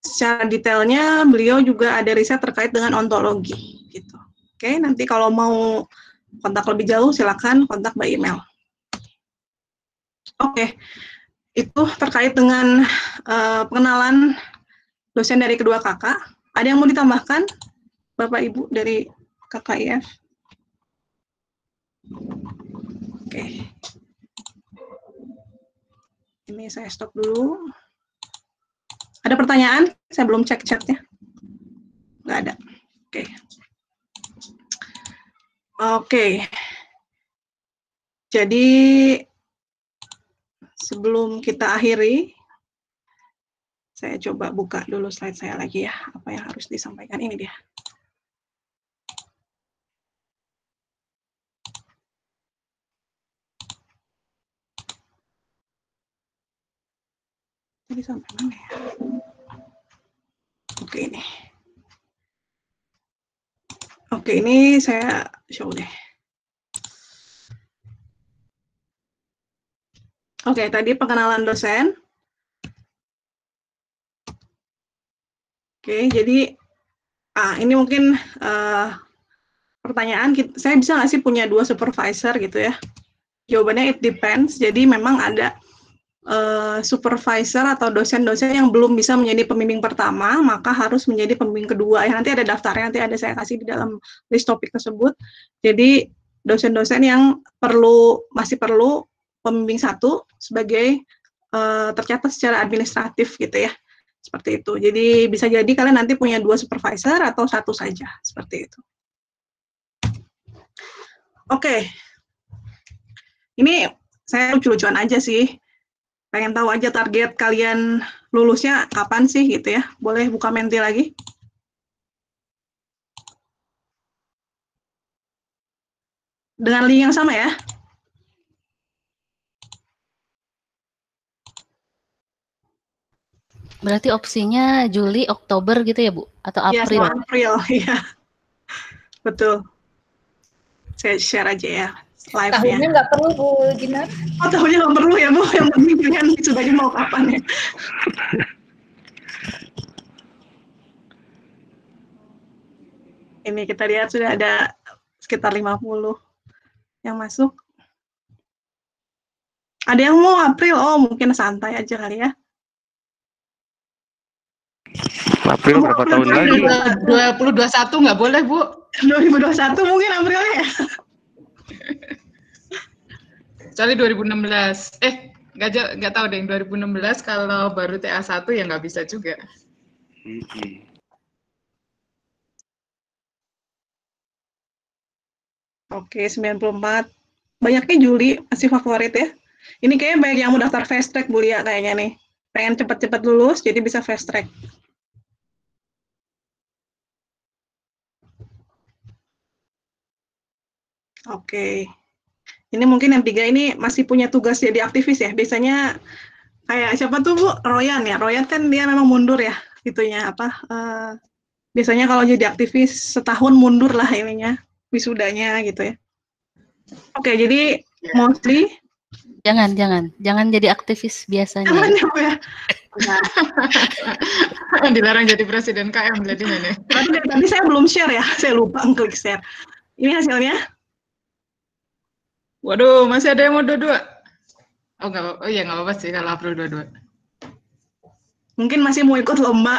Secara detailnya, beliau juga ada riset terkait dengan ontologi, gitu. Oke, nanti kalau mau kontak lebih jauh, silakan kontak by email. Oke, itu terkait dengan pengenalan dosen dari kedua kakak. Ada yang mau ditambahkan, Bapak Ibu dari KKIF? Oke. Ini saya stop dulu. Ada pertanyaan? Saya belum cek chatnya. Nggak ada. Oke. Oke. Jadi, sebelum kita akhiri, saya coba buka dulu slide saya lagi ya. Apa yang harus disampaikan, ini dia. Jadi sampai mana ya? Oke, ini. Oke, ini saya show deh. Oke, tadi pengenalan dosen. Oke, jadi ini mungkin pertanyaan, saya bisa nggak sih punya 2 supervisor gitu ya? Jawabannya it depends. Jadi memang ada supervisor atau dosen-dosen yang belum bisa menjadi pembimbing pertama, maka harus menjadi pembimbing kedua. Ya, nanti ada daftarnya, nanti ada saya kasih di dalam list topik tersebut. Jadi dosen-dosen yang masih perlu pembimbing 1 sebagai tercatat secara administratif gitu ya. Seperti itu. Jadi bisa jadi kalian nanti punya 2 supervisor atau 1 saja, seperti itu. Oke. Ini saya lucu-lucuan aja sih. Pengen tahu aja target kalian lulusnya kapan sih gitu ya. Boleh buka Menti lagi. Dengan link yang sama ya. Berarti opsinya Juli, Oktober gitu ya, Bu? Atau April? Ya, April, ya. Betul. Saya share aja ya. Tahunnya nggak perlu, Bu Jinar. Oh, tahunnya nggak perlu ya, Bu. Yang penting kalian sudahnya mau kapan ya. Ini kita lihat sudah ada sekitar 50 yang masuk. Ada yang mau April? Oh, mungkin santai aja kali ya. April berapa tahun lagi? 2021 nggak boleh, Bu. 2021 mungkin Aprilnya ya. Kecuali 2016. Nggak tahu deh, 2016 kalau baru TA1 ya nggak bisa juga. Oke, 94. Banyaknya Juli, masih favorit ya. Ini kayaknya banyak yang mau daftar fast track, Bu Lia, kayaknya nih. Pengen cepat-cepat lulus, jadi bisa fast track. Oke. Ini mungkin yang 3 ini masih punya tugas jadi aktivis ya. Biasanya kayak siapa tuh Bu? Royan ya. Royan kan dia memang mundur ya. Itunya apa? Biasanya kalau jadi aktivis setahun mundur lah ininya, wisudanya gitu ya. Oke, jadi mostly Jangan jadi aktivis biasanya. jangan ya. Dilarang jadi presiden KM jadinya nih. Tadi saya belum share ya. Saya lupa klik share. Ini hasilnya. Waduh, masih ada yang mau 22. Oh, nggak apa-apa. Oh iya, nggak apa-apa sih kalau April 22. Mungkin masih mau ikut lomba.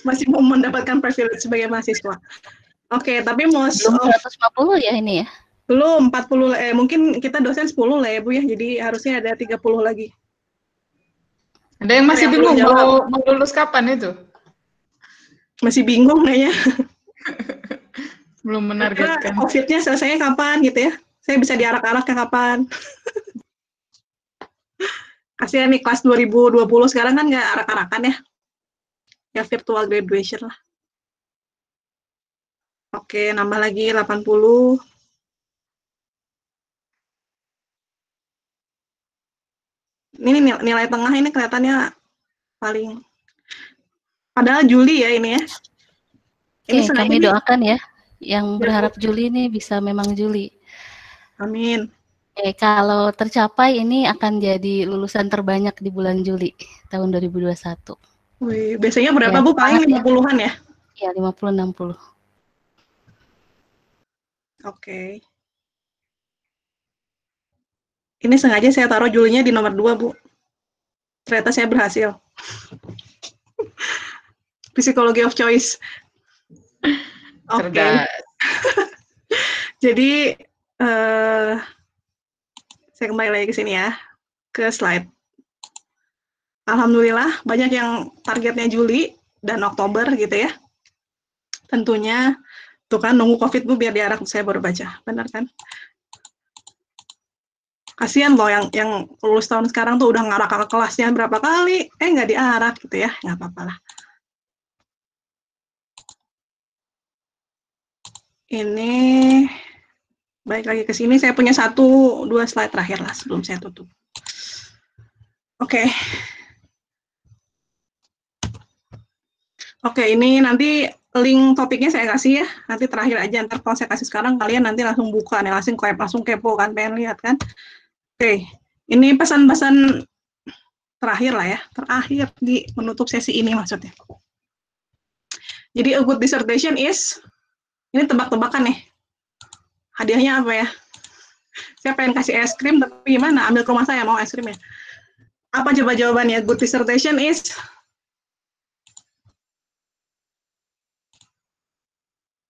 Masih mau mendapatkan privilege sebagai mahasiswa. Oke, tapi Belum 150 ya ini ya? belum 40, mungkin kita dosen 10 lah ya Bu ya, jadi harusnya ada 30 lagi. Ada yang masih bingung mau lulus kapan itu? Masih bingung kayaknya. Belum menargetkan. COVID-nya selesainya kapan gitu ya? Saya bisa diarak-arak ke kapan? Kasihan nih kelas 2020 sekarang kan nggak arak-arakan ya. Ya virtual graduation lah. Oke, nambah lagi 80. Ini nilai tengah ini kelihatannya paling. Padahal Juli ya ini ya. Ini Oke, kami doakan ya. Yang berharap Juli ini bisa memang Juli. Amin. Kalau tercapai ini akan jadi lulusan terbanyak di bulan Juli tahun 2021. Wih, biasanya berapa Bu? Paling 50-an ya? Ya, 50-60. Oke. Ini sengaja saya taruh Julinya di nomor 2, Bu. Ternyata saya berhasil. Psikologi of choice. Oke. Jadi, saya kembali lagi ke sini ya, ke slide. Alhamdulillah, banyak yang targetnya Juli dan Oktober gitu ya. Tentunya, tuh kan nunggu COVID Bu biar diarak, saya baru baca, benar kan? Kasihan loh yang lulus tahun sekarang tuh udah ngarak ke kelasnya berapa kali, nggak diarak gitu ya, nggak apa-apa lah. Ini baik lagi ke sini, saya punya 1-2 slide terakhir lah sebelum saya tutup. Oke. Oke, ini nanti link topiknya saya kasih ya, nanti terakhir aja, ntar kalau saya kasih sekarang kalian nanti langsung buka nih, langsung kepo kan, pengen lihat kan. Oke, ini pesan-pesan terakhir lah ya, terakhir di menutup sesi ini maksudnya. Jadi a good dissertation is, ini tebak-tebakan nih, hadiahnya apa ya? Saya pengen kasih es krim, tapi gimana? Ambil ke rumah saya, mau es krim ya? Apa coba jawabannya? Good dissertation is?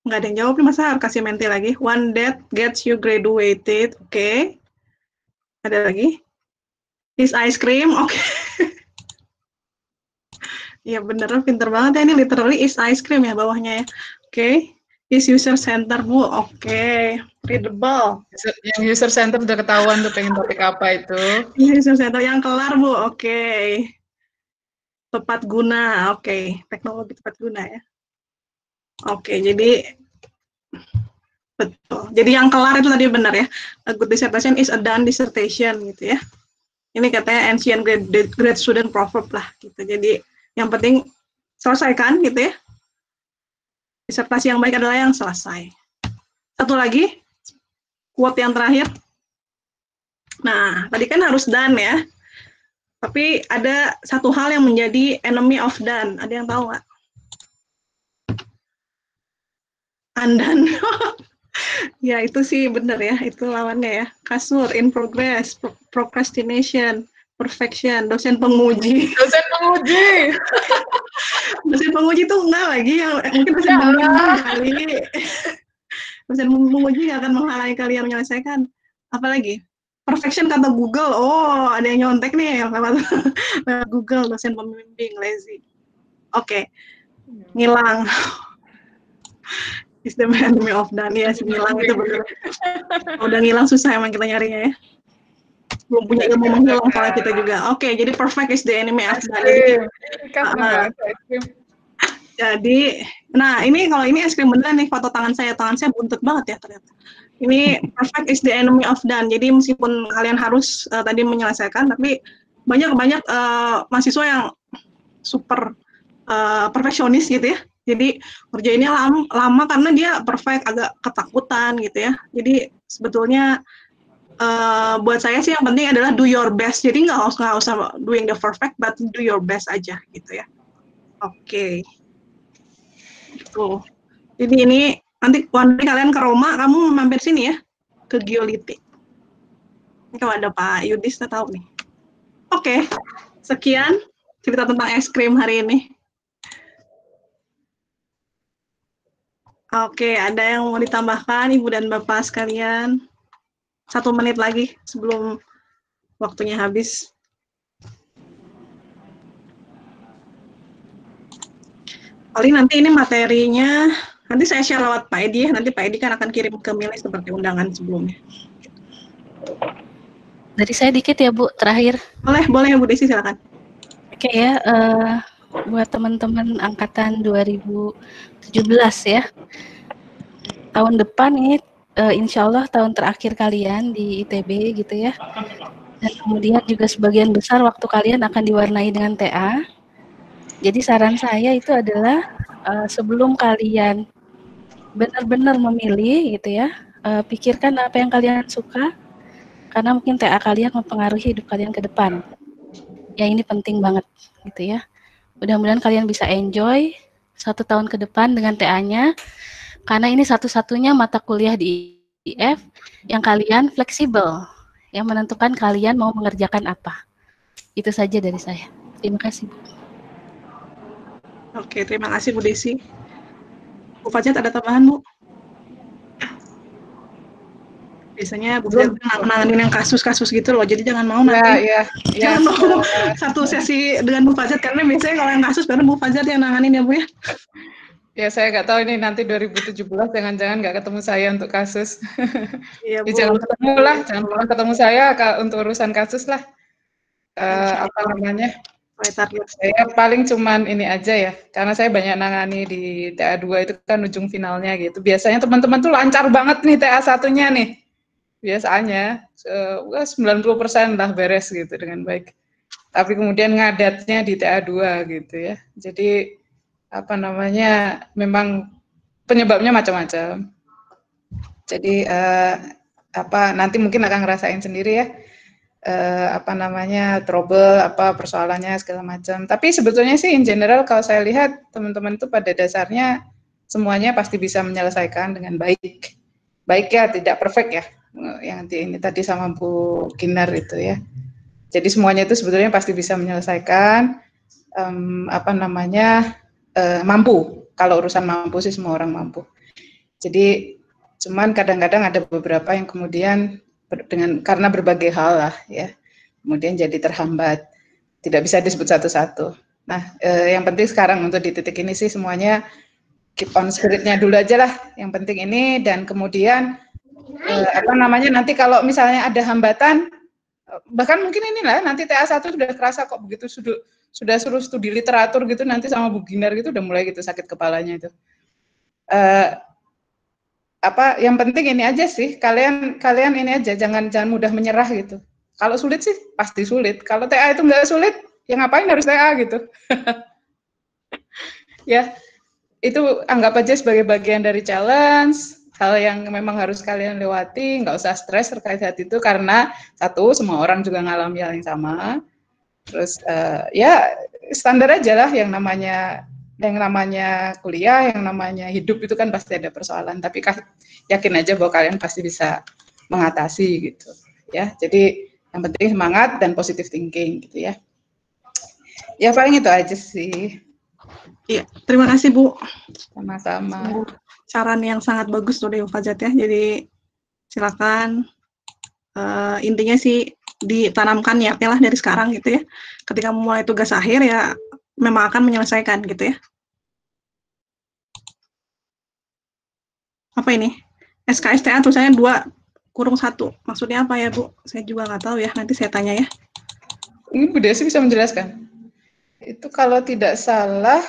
Nggak ada yang jawab nih, masa harus kasih menti lagi? One that gets you graduated, oke. Ada lagi? Is ice cream, oke. Ya bener, pinter banget ya, ini literally is ice cream ya bawahnya ya. Oke. Is user center Bu, oke. Readable. Yang user center udah ketahuan tuh pengen topik apa itu. User center yang kelar Bu, oke. Tepat guna, oke. Teknologi tepat guna ya. Oke, jadi betul. Jadi yang kelar itu tadi benar ya. A good dissertation is a done dissertation gitu ya. Ini katanya ancient grade student proverb lah gitu. Jadi yang penting selesaikan gitu ya. Disertasi yang baik adalah yang selesai. Satu lagi, quote yang terakhir. Nah, tadi kan harus done ya. Tapi ada satu hal yang menjadi enemy of done. Ada yang tahu nggak? Undone. Ya, itu sih benar ya. Itu lawannya ya. Kasur, in progress, procrastination, perfection, dosen penguji. Dosen penguji. Dosen penguji tuh enggak lagi, yang mungkin dosen penguji kali. Dosen penguji nggak akan menghalangi kalian menyelesaikan. Apalagi? Perfection kata Google. Oh, ada yang nyontek nih lewat Google, dosen pembimbing, lazy. Oke. Ngilang. Is the enemy of done. Ya, ngilang itu benar. Udah ngilang susah emang kita nyarinya ya. Belum punya ilmu menghilang soalnya kita juga. Oke, jadi perfect is the enemy of done. Jadi, nah ini kalau ini es krim beneran nih, foto tangan saya buntut banget ya ternyata. Ini perfect is the enemy of done. Jadi meskipun kalian harus tadi menyelesaikan, tapi banyak mahasiswa yang super perfeksionis gitu ya. Jadi kerjainnya lama karena dia perfect, agak ketakutan gitu ya. Jadi sebetulnya buat saya sih yang penting adalah do your best. Jadi nggak usah doing the perfect, but do your best aja gitu ya. Oke. Tuh. Jadi ini nanti kalian ke Roma, kamu mampir sini ya, ke Giolitik. Ini kalau ada Pak Yudis, kita tahu nih. Oke, sekian cerita tentang es krim hari ini. Oke, ada yang mau ditambahkan, Ibu dan Bapak sekalian? 1 menit lagi sebelum waktunya habis. Paling nanti ini materinya, nanti saya share lewat Pak Edi ya, nanti Pak Edi kan akan kirim ke Miles seperti undangan sebelumnya. Dari saya dikit ya Bu, terakhir. Boleh Bu Desi, silakan. Oke ya, buat teman-teman angkatan 2017 ya, tahun depan ini insya Allah tahun terakhir kalian di ITB gitu ya, dan kemudian juga sebagian besar waktu kalian akan diwarnai dengan TA. Jadi saran saya itu adalah sebelum kalian benar-benar memilih gitu ya, pikirkan apa yang kalian suka, karena mungkin TA kalian mempengaruhi hidup kalian ke depan. Ya ini penting banget gitu ya. Mudah-mudahan kalian bisa enjoy 1 tahun ke depan dengan TA-nya, karena ini satu-satunya mata kuliah di IF yang kalian fleksibel, yang menentukan kalian mau mengerjakan apa. Itu saja dari saya. Terima kasih, Bu. Oke, terima kasih Bu Desi. Bu Fajat ada tambahan, Bu? Biasanya Bu Fajat nanganin yang kasus-kasus gitu loh, jadi jangan mau nanti. Jangan mau satu sesi dengan Bu Fajat, karena biasanya kalau yang kasus baru Bu Fajat yang nanganin ya Bu ya. Ya, saya nggak tahu ini nanti 2017 jangan-jangan nggak ketemu saya untuk kasus. Iya, Bu. Jangan ketemu saya untuk urusan kasus lah. Apa namanya? Saya paling cuman ini aja ya, karena saya banyak nangani di TA2 itu kan ujung finalnya gitu. Biasanya teman-teman tuh lancar banget nih TA1-nya nih. Biasanya 90% lah beres gitu dengan baik. Tapi kemudian ngadatnya di TA2 gitu ya. Jadi apa namanya, memang penyebabnya macam-macam. Jadi nanti mungkin akan ngerasain sendiri ya, apa namanya, trouble, apa persoalannya segala macam. Tapi sebetulnya sih in general kalau saya lihat teman-teman itu pada dasarnya semuanya pasti bisa menyelesaikan dengan baik. Baik ya, tidak perfect ya, yang ini tadi sama Bu Kinar itu ya. Jadi semuanya itu sebetulnya pasti bisa menyelesaikan, apa namanya, mampu. Kalau urusan mampu sih semua orang mampu. Jadi cuman kadang-kadang ada beberapa yang kemudian karena berbagai hal lah ya, kemudian jadi terhambat, tidak bisa disebut satu-satu. Nah, yang penting sekarang untuk di titik ini sih semuanya keep on spiritnya dulu aja lah. Yang penting ini, dan kemudian apa namanya, nanti kalau misalnya ada hambatan, bahkan mungkin inilah nanti TA1 sudah kerasa kok begitu sudah suruh studi literatur gitu, nanti sama Bu Ginar gitu udah mulai gitu sakit kepalanya itu. Apa yang penting ini aja sih, kalian ini aja, jangan mudah menyerah gitu. Kalau sulit sih pasti sulit. Kalau TA itu nggak sulit, ya ngapain harus TA gitu. Ya, itu anggap aja sebagai bagian dari challenge, hal yang memang harus kalian lewati, nggak usah stres terkait hal itu, karena satu, semua orang juga ngalami hal yang sama. Terus ya standar aja lah, yang namanya kuliah, yang namanya hidup itu kan pasti ada persoalan, tapi yakin aja bahwa kalian pasti bisa mengatasi gitu ya. Jadi yang penting semangat dan positive thinking gitu ya. Ya paling itu aja sih. Iya, terima kasih Bu. Sama-sama. Saran yang sangat bagus tuh dari Bu Fajat ya. Jadi silakan, intinya sih ditanamkan niatnya lah dari sekarang gitu ya. Ketika memulai tugas akhir ya memang akan menyelesaikan gitu ya. Apa ini? SKSTA tulisannya 2-1. Maksudnya apa ya Bu? Saya juga nggak tahu ya, nanti saya tanya ya. Ini Bu Desi bisa menjelaskan. Itu kalau tidak salah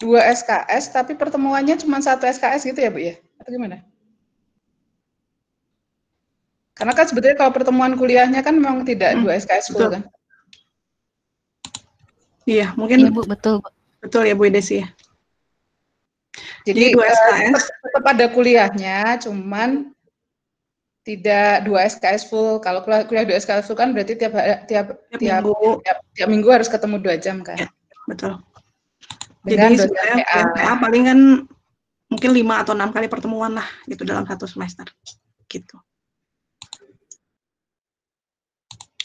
2 SKS, tapi pertemuannya cuma 1 SKS gitu ya Bu ya? Atau gimana? Karena kan sebetulnya kalau pertemuan kuliahnya kan memang tidak 2 SKS full kan? Iya, mungkin ya, Bu, betul. Betul ya Bu Desi ya. Jadi 2 SKS tetap ada kuliahnya, cuman tidak 2 SKS full. Kalau kuliah 2 SKS full kan berarti tiap minggu harus ketemu 2 jam kan? Ya, betul. Dengan jadi sebenarnya paling kan mungkin 5 atau 6 kali pertemuan lah gitu dalam 1 semester gitu.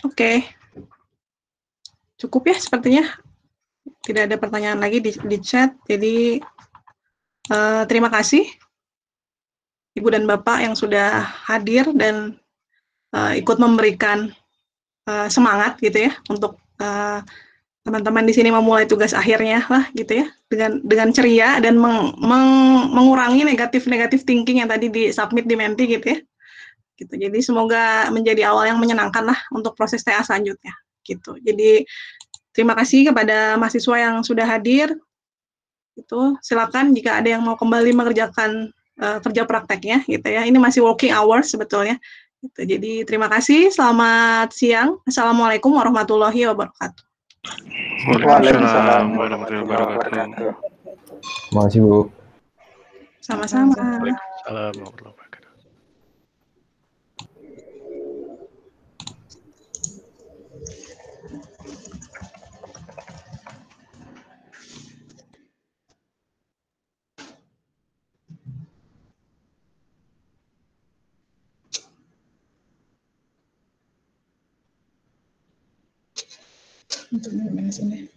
Oke. Cukup ya sepertinya. Tidak ada pertanyaan lagi di chat. Jadi terima kasih Ibu dan Bapak yang sudah hadir dan ikut memberikan semangat gitu ya untuk teman-teman di sini memulai tugas akhirnya lah gitu ya, dengan ceria dan mengurangi negatif thinking yang tadi di submit di Menti gitu ya. gitu. Jadi semoga menjadi awal yang menyenangkan lah untuk proses TA selanjutnya gitu. Jadi terima kasih kepada mahasiswa yang sudah hadir. Itu silakan jika ada yang mau kembali mengerjakan kerja prakteknya gitu ya. Ini masih working hours sebetulnya. Gitu. Jadi terima kasih. Selamat siang. Assalamualaikum warahmatullahi wabarakatuh. Waalaikumsalam warahmatullahi wabarakatuh. Terima kasih, Bu. Sama-sama. Waalaikumsalam warahmatullahi wabarakatuh. Untuk ini.